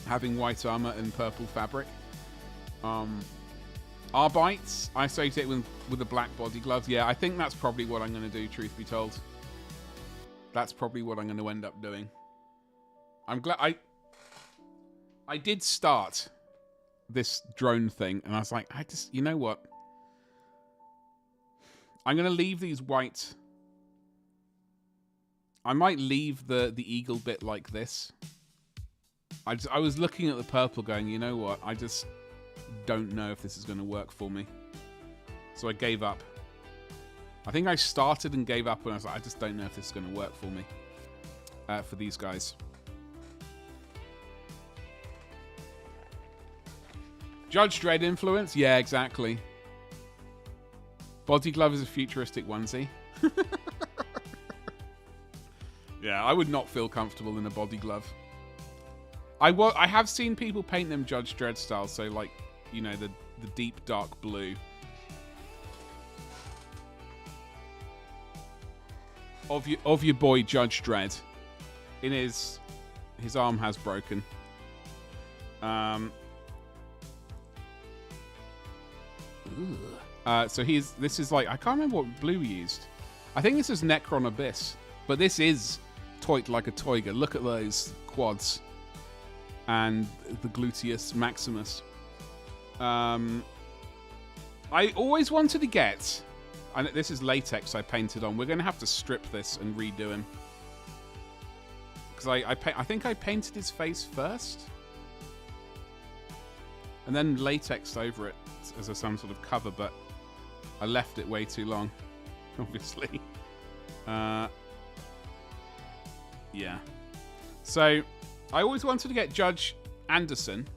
having white armor and purple fabric. Arbites, I associate it with the black body gloves. Yeah, I think that's probably what I'm going to do, truth be told. That's probably what I'm going to end up doing. I'm glad I did start this drone thing, and I was like, you know what? I'm going to leave these white... I might leave the eagle bit like this. I was looking at the purple going, you know what? I just don't know if this is going to work for me. So I gave up. I think I started and gave up when I was like, I just don't know if this is going to work for me. For these guys. Judge Dredd influence? Yeah, exactly. Body glove is a futuristic onesie. Yeah, I would not feel comfortable in a body glove. I have seen people paint them Judge Dredd style, so like, you know, the deep dark blue. Of your boy Judge Dredd. In his arm has broken. So this is like, I can't remember what blue he used. I think this is Necron Abyss, but this is toyed like a Toiga. Look at those quads and the gluteus maximus. I always wanted to get, and this is latex I painted on. We're going to have to strip this and redo him. Because I think I painted his face first. And then latexed over it as some sort of cover, but I left it way too long, obviously. Yeah. So, I always wanted to get Judge Anderson.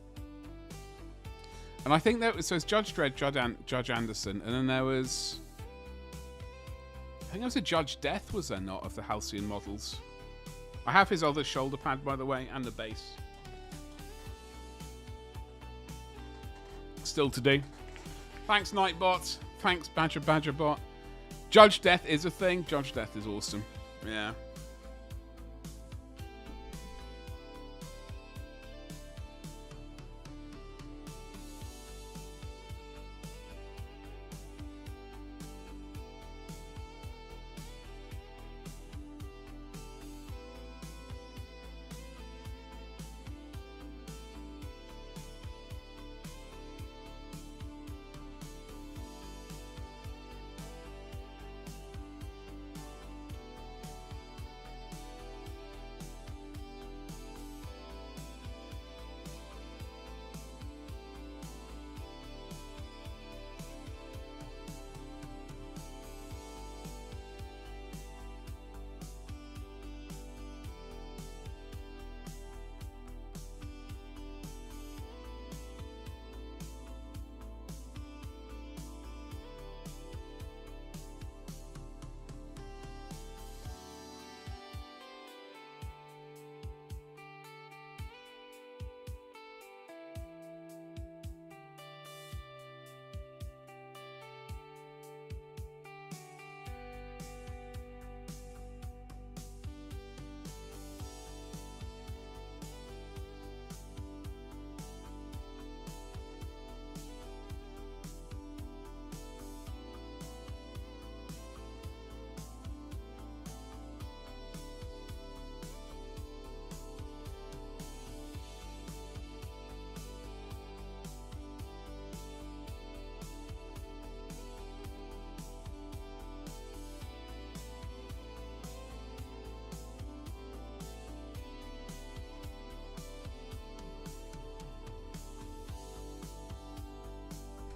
And I think that was, so it's Judge Dredd, Judge Anderson, and then there was, I think there was a Judge Death, was there not, of the Halcyon models? I have his other shoulder pad, by the way, and the base. Still to do. Thanks, Nightbot. Thanks, Badgerbot. Judge Death is a thing. Judge Death is awesome. Yeah.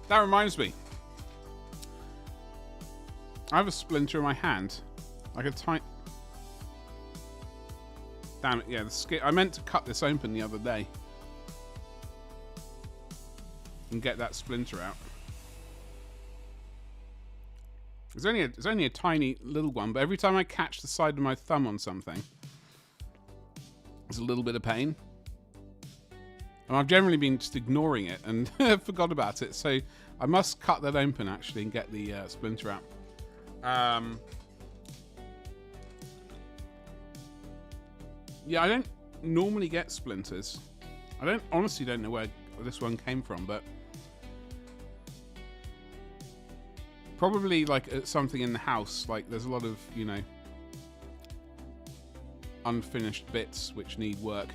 That reminds me. I have a splinter in my hand. Like a tight... Damn it, yeah. The skin... I meant to cut this open the other day. And get that splinter out. It's only a tiny little one, but every time I catch the side of my thumb on something, there's a little bit of pain. And I've generally been just ignoring it and forgot about it. So I must cut that open, actually, and get the splinter out. Yeah, I don't normally get splinters. I honestly don't know where this one came from, but probably like something in the house. Like there's a lot of, you know, unfinished bits which need work.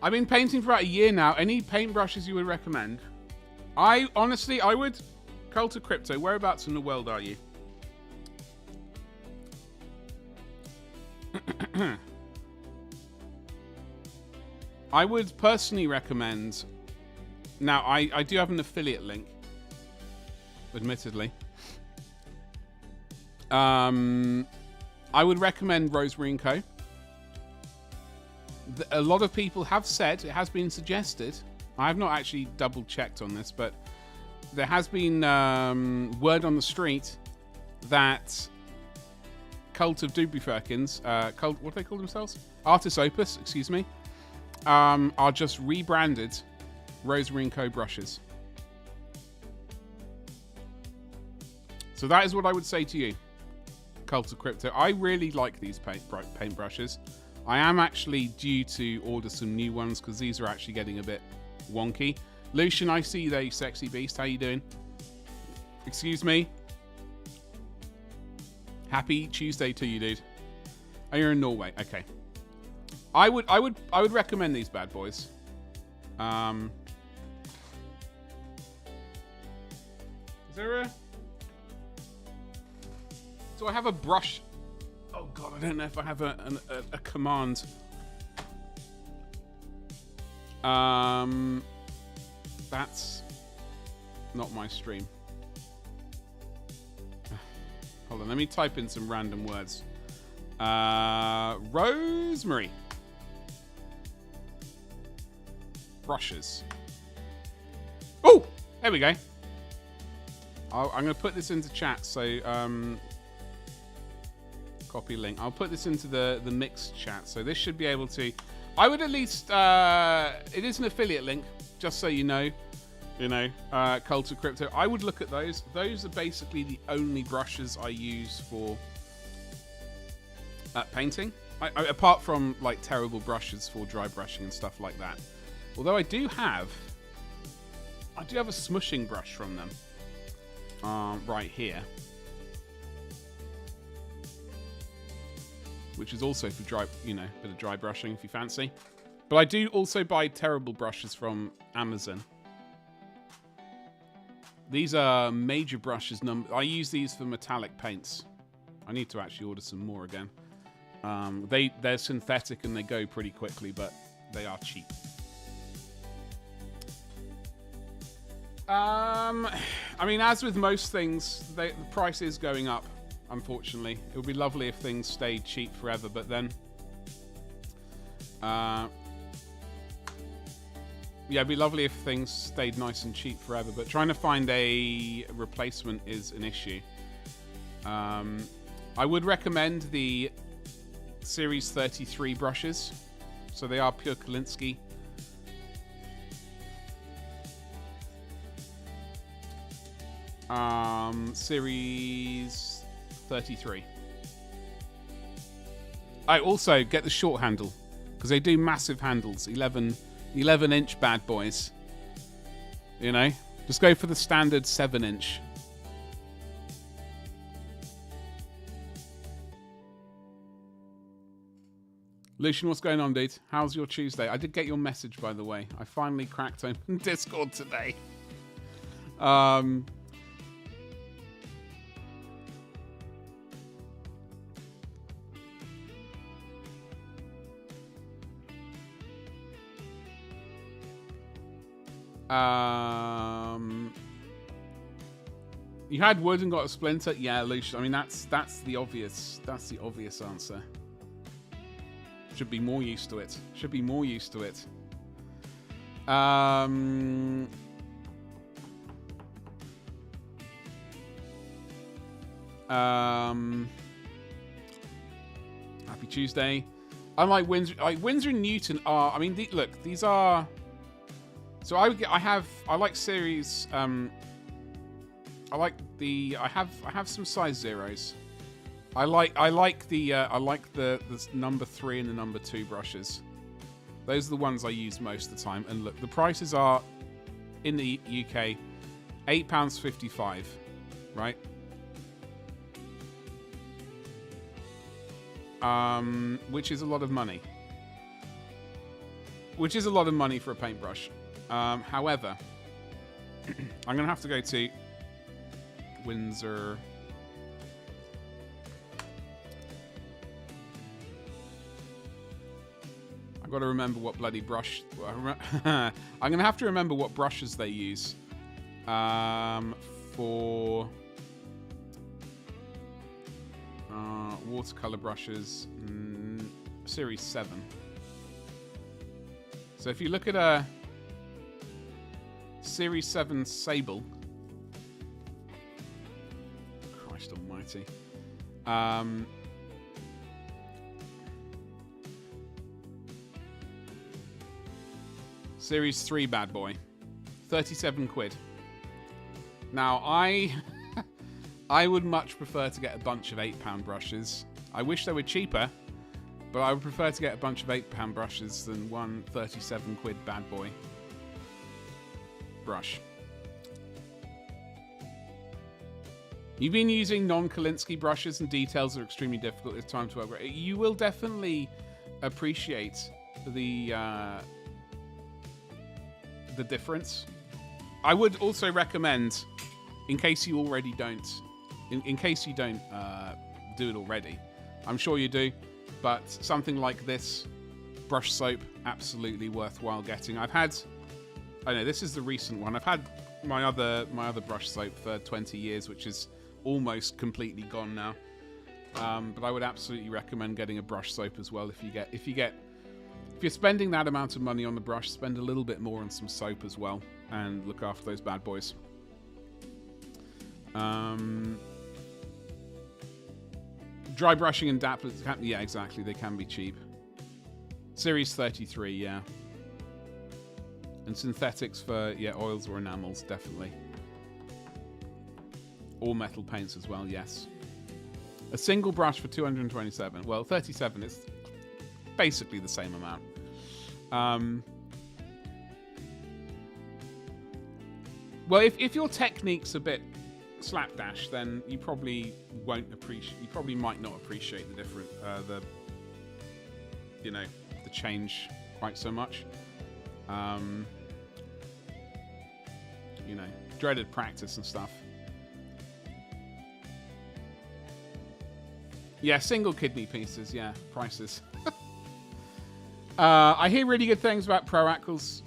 I've been painting for about a year now. Any paintbrushes you would recommend? I would... Cult of Crypto, whereabouts in the world are you? I would personally recommend... Now, I do have an affiliate link, admittedly. I would recommend Rosemary & Co. A lot of people have said, it has been suggested, I have not actually double checked on this, but there has been word on the street that Cult of Doobie Firkins, what do they call themselves? Artis Opus, excuse me, are just rebranded Rosemary & Co. brushes. So that is what I would say to you, Cult of Crypto. I really like these paint brushes. I am actually due to order some new ones because these are actually getting a bit wonky. Lucian, I see you there, you sexy beast. How you doing? Excuse me. Happy Tuesday to you, dude. Oh, you're in Norway. Okay. I would recommend these bad boys. Is there a... Do I have a brush? Oh god, I don't know if I have a command. That's not my stream. Hold on, let me type in some random words. Rosemary. Brushes. Oh, there we go. I'm going to put this into chat, so copy link. I'll put this into the mixed chat, so this should be able to... I would at least... it is an affiliate link, just so you know. Cult of Crypto. I would look at those. Those are basically the only brushes I use for painting. Apart from, like, terrible brushes for dry brushing and stuff like that. Although I do have a smushing brush from them. Right here. Which is also for dry, bit of dry brushing if you fancy. But I do also buy terrible brushes from Amazon. These are major brushes. I use these for metallic paints. I need to actually order some more again. They're synthetic and they go pretty quickly, but they are cheap. I mean, as with most things, the price is going up, unfortunately. It would be lovely if things stayed cheap forever, but then... yeah, it'd be lovely if things stayed nice and cheap forever, but trying to find a replacement is an issue. I would recommend the Series 33 brushes. So they are pure Kolinsky. Series 33. I also get the short handle because they do massive handles, 11-inch bad boys. Just go for the standard 7-inch. Lucian, what's going on, dude? How's your Tuesday? I did get your message, by the way. I finally cracked open Discord today. You had wood and got a splinter? Yeah, Lucian. I mean, that's the obvious answer. Should be more used to it. Happy Tuesday. Unlike Windsor, Windsor and Newton are. I mean, look, these are. So I like series. I have some size zeros. I like the number 3 and the number 2 brushes. Those are the ones I use most of the time. And look, the prices are in the UK £8.55, right? Which is a lot of money. Which is a lot of money for a paintbrush. However, I'm gonna have to go to Windsor. I've got to remember what bloody brush... I'm going to have to remember what brushes they use. For... watercolor brushes. Series 7. So if you look at a Series 7 Sable... Christ almighty. Series 3 bad boy. 37 quid. Now, I would much prefer to get a bunch of £8 brushes. I wish they were cheaper, but I would prefer to get a bunch of £8 brushes than one 37 quid bad boy brush. You've been using non-Kolinsky brushes and details are extremely difficult. It's time to upgrade. You will definitely appreciate the difference. I would also recommend, in case you already don't, in case you don't do it already, I'm sure you do, but something like this brush soap, absolutely worthwhile getting. I know this is the recent one. I've had my other brush soap for 20 years, which is almost completely gone now. But I would absolutely recommend getting a brush soap as well. If you're spending that amount of money on the brush, spend a little bit more on some soap as well, and look after those bad boys. Dry brushing and dappers, yeah, exactly. They can be cheap. Series 33, yeah. And synthetics for, yeah, oils or enamels, definitely. Or metal paints as well, yes. A single brush for 227. Well, 37 is basically the same amount. Well, if your technique's a bit slapdash, then you probably won't appreciate. You probably might not appreciate the different, the change quite so much. Dreaded practice and stuff. Yeah, single kidney pieces. Yeah, prices. I hear really good things about Proacryl's.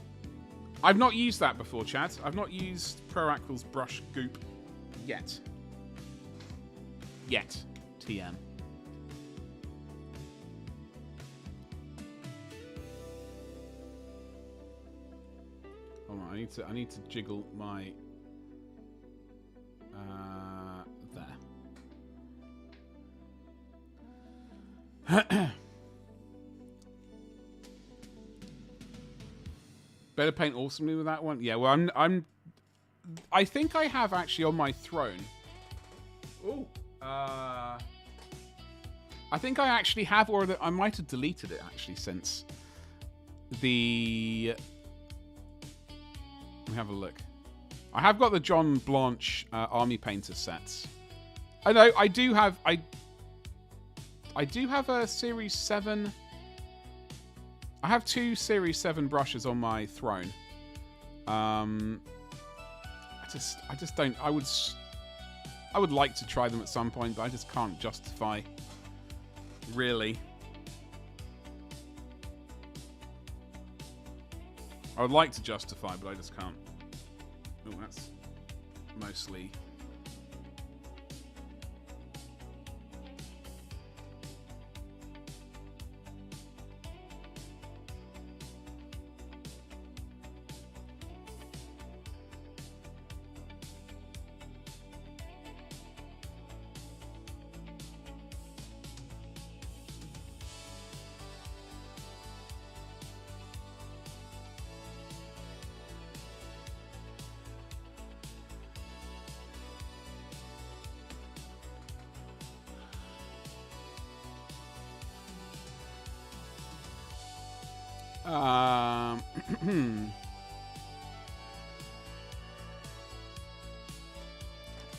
I've not used that before, Chad. I've not used Proacryl's brush goop yet. TM. Hold on, I need to jiggle my there. Better paint awesomely with that one. Yeah, well, I think I have actually on my throne. Oh, I think I actually have, or I might have deleted it actually since the. Let me have a look. I have got the John Blanche Army Painter sets. I know I do have. I do have a Series 7. I have 2 Series 7 brushes on my throne. I just don't. I would like to try them at some point, but I just can't justify. Really. I would like to justify, but I just can't. Oh, that's mostly.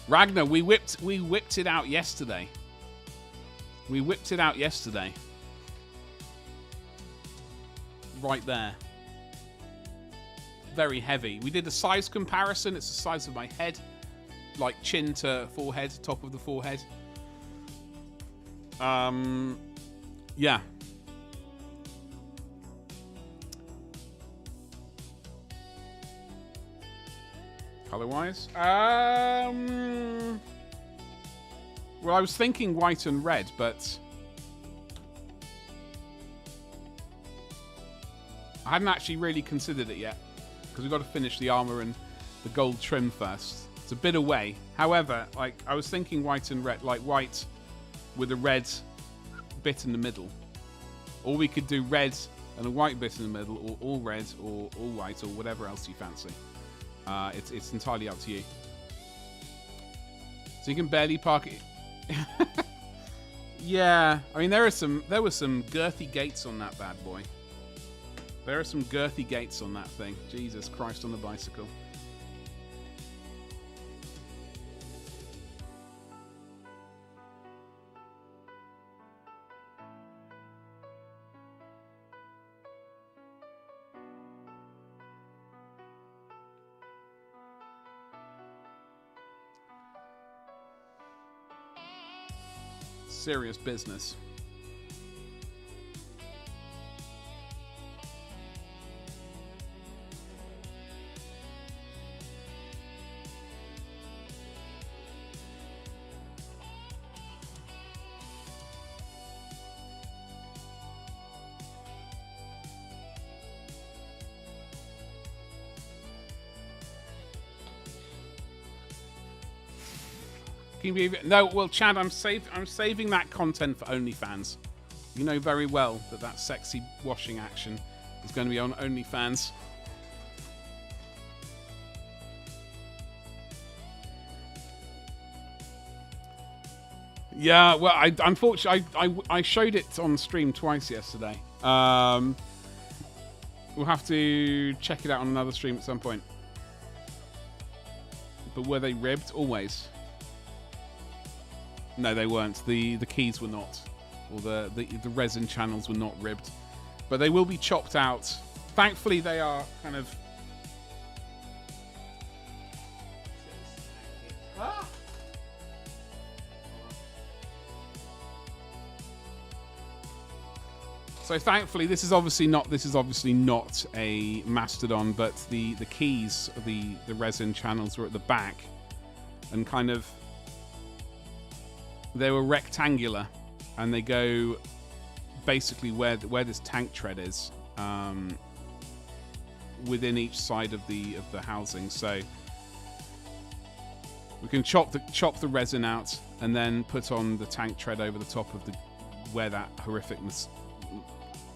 Ragnar, we whipped it out yesterday. We whipped it out yesterday. Right there. Very heavy. We did a size comparison. It's the size of my head. Like chin to forehead, top of the forehead. Yeah. Color-wise? Well, I was thinking white and red, but I hadn't actually really considered it yet because we've got to finish the armor and the gold trim first. It's a bit away. However, like I was thinking white and red, like white with a red bit in the middle. Or we could do red and a white bit in the middle, or all red or all white, or whatever else you fancy. It's entirely up to you. So you can barely park it. Yeah, I mean there were some girthy gates on that bad boy. There are some girthy gates on that thing. Jesus Christ on the bicycle. Serious business. No, well, Chad, I'm saving that content for OnlyFans. You know very well that sexy washing action is going to be on OnlyFans. Yeah, well, unfortunately, I showed it on stream twice yesterday. We'll have to check it out on another stream at some point. But were they ribbed? Always. No, they weren't. The keys were not, or the resin channels were not ribbed, but they will be chopped out. Thankfully, they are kind of. So thankfully, this is obviously not a Mastodon, but the keys, the resin channels were at the back, and kind of. They were rectangular, and they go basically where this tank tread is, within each side of the housing. So we can chop the resin out and then put on the tank tread over the top of where that horrificness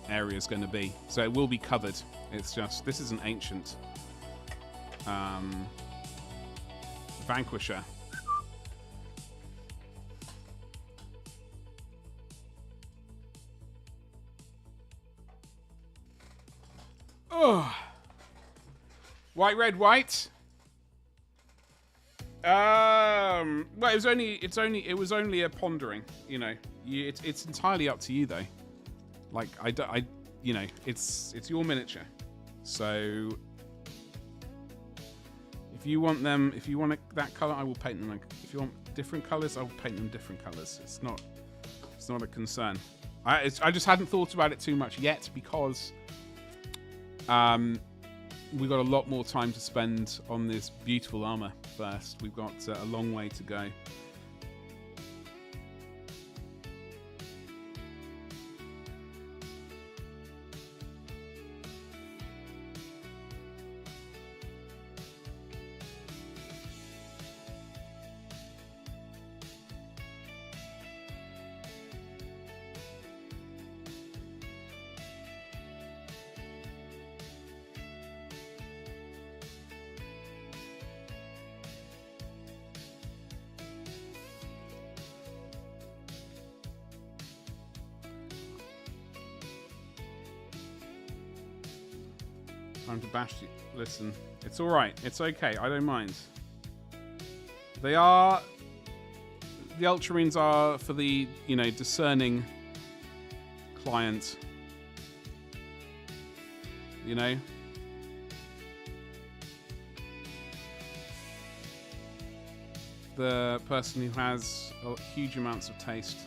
area is going to be. So it will be covered. It's just this is an ancient Vanquisher. Oh, white, red, white. Well, it was only a pondering. You know, it's entirely up to you though. Like you know, it's your miniature. So if you want that color, I will paint them. If you want different colors, I will paint them different colors. It's not a concern. I just hadn't thought about it too much yet because. We've got a lot more time to spend on this beautiful armor first. We've got a long way to go. Time to bash you. Listen, it's all right. It's okay. I don't mind. The Ultramarines are for the, discerning client. You know? The person who has huge amounts of taste.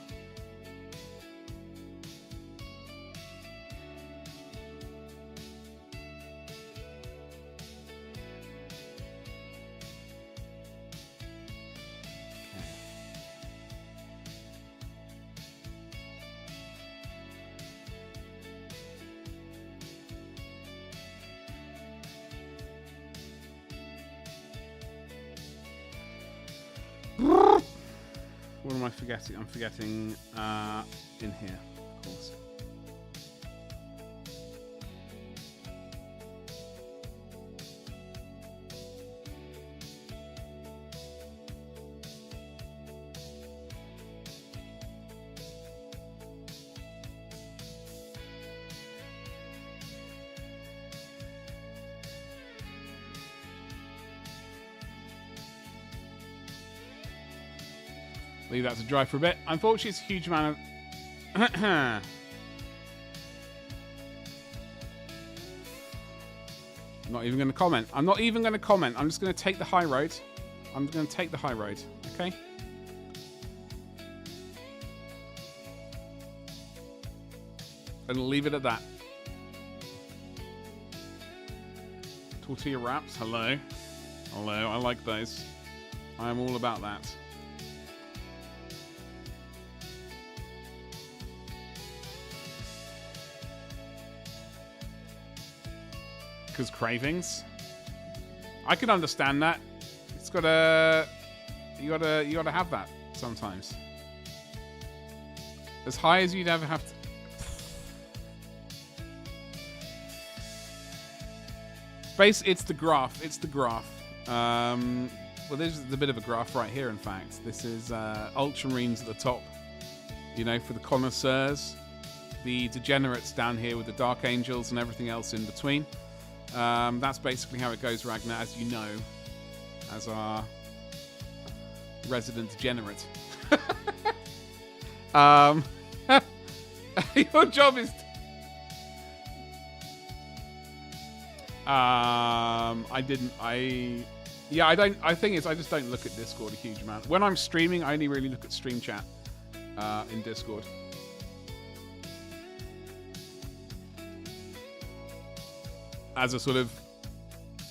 What am I forgetting? I'm forgetting in here, of course. Leave that to dry for a bit. Unfortunately, it's a huge amount of... I'm not even going to comment. I'm not even going to comment. I'm just going to take the high road. I'm going to take the high road. Okay? And leave it at that. Tortilla wraps. Hello. Hello. I like those. I am all about that. Because cravings. I can understand that. It's gotta you gotta have that sometimes. As high as you'd ever have to. It's the graph. It's the graph. Well, there's a bit of a graph right here, in fact. This is Ultramarines at the top, you know, for the connoisseurs. The degenerates down here with the Dark Angels and everything else in between. That's basically how it goes, Ragnar, as you know, as our resident degenerate. Your job is... I just don't look at Discord a huge amount. When I'm streaming, I only really look at stream chat in Discord. As a sort of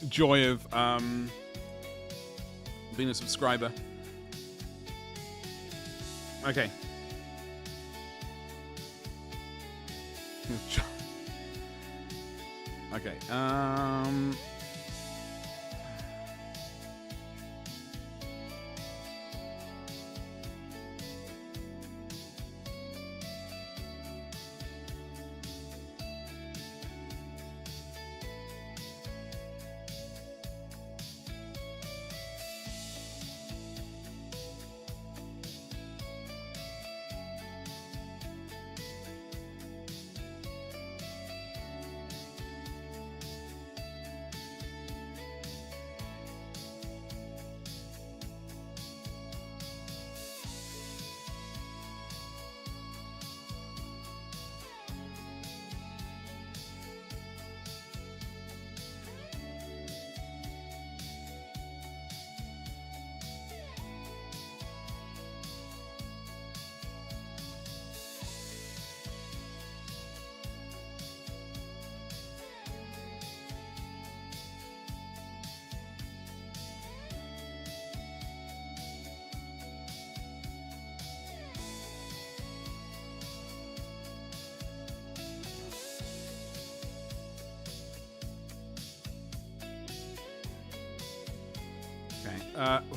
joy of being a subscriber. Okay. Okay.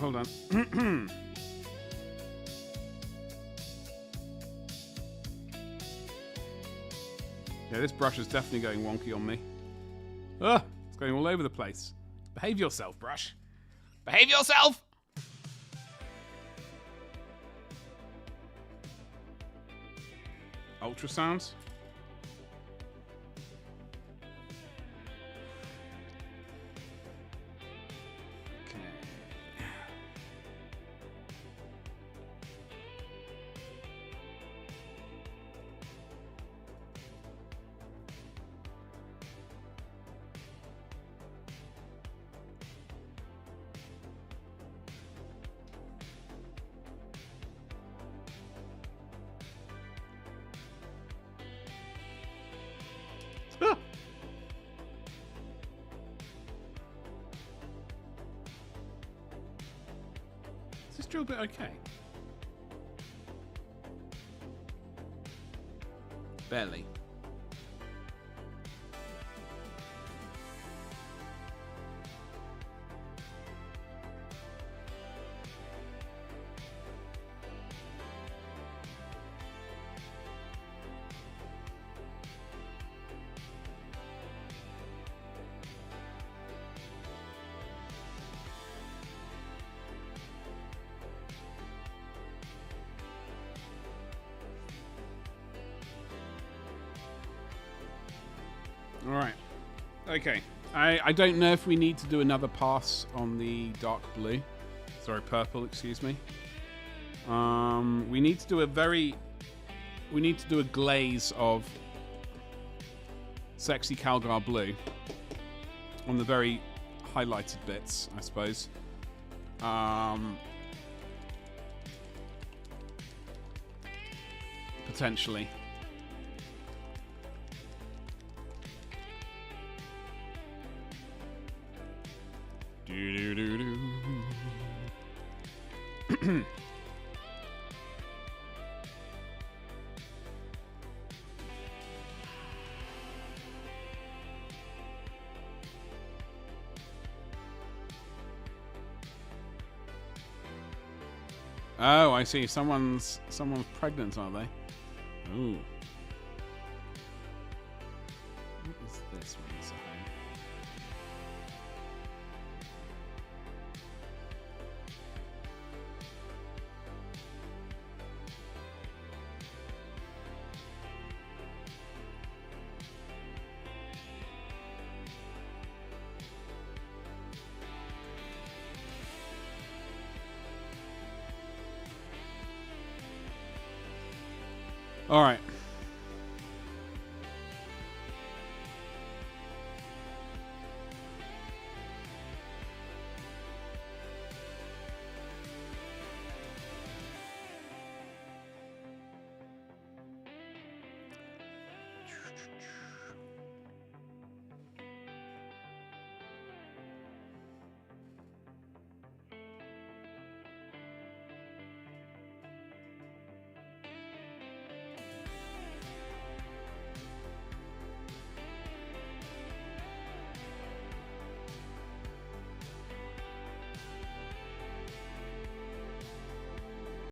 Hold on. Yeah, this brush is definitely going wonky on me. Ugh, it's going all over the place. Behave yourself, brush. Behave yourself! Ultrasounds. Is this drill bit okay? Barely. All right. Okay. I don't know if we need to do another pass on the dark blue. Sorry, purple, excuse me. We need to do a glaze of sexy Calgar blue on the very highlighted bits, I suppose. Potentially. Oh, I see. Someone's pregnant, are they? Ooh. What is this one? All right.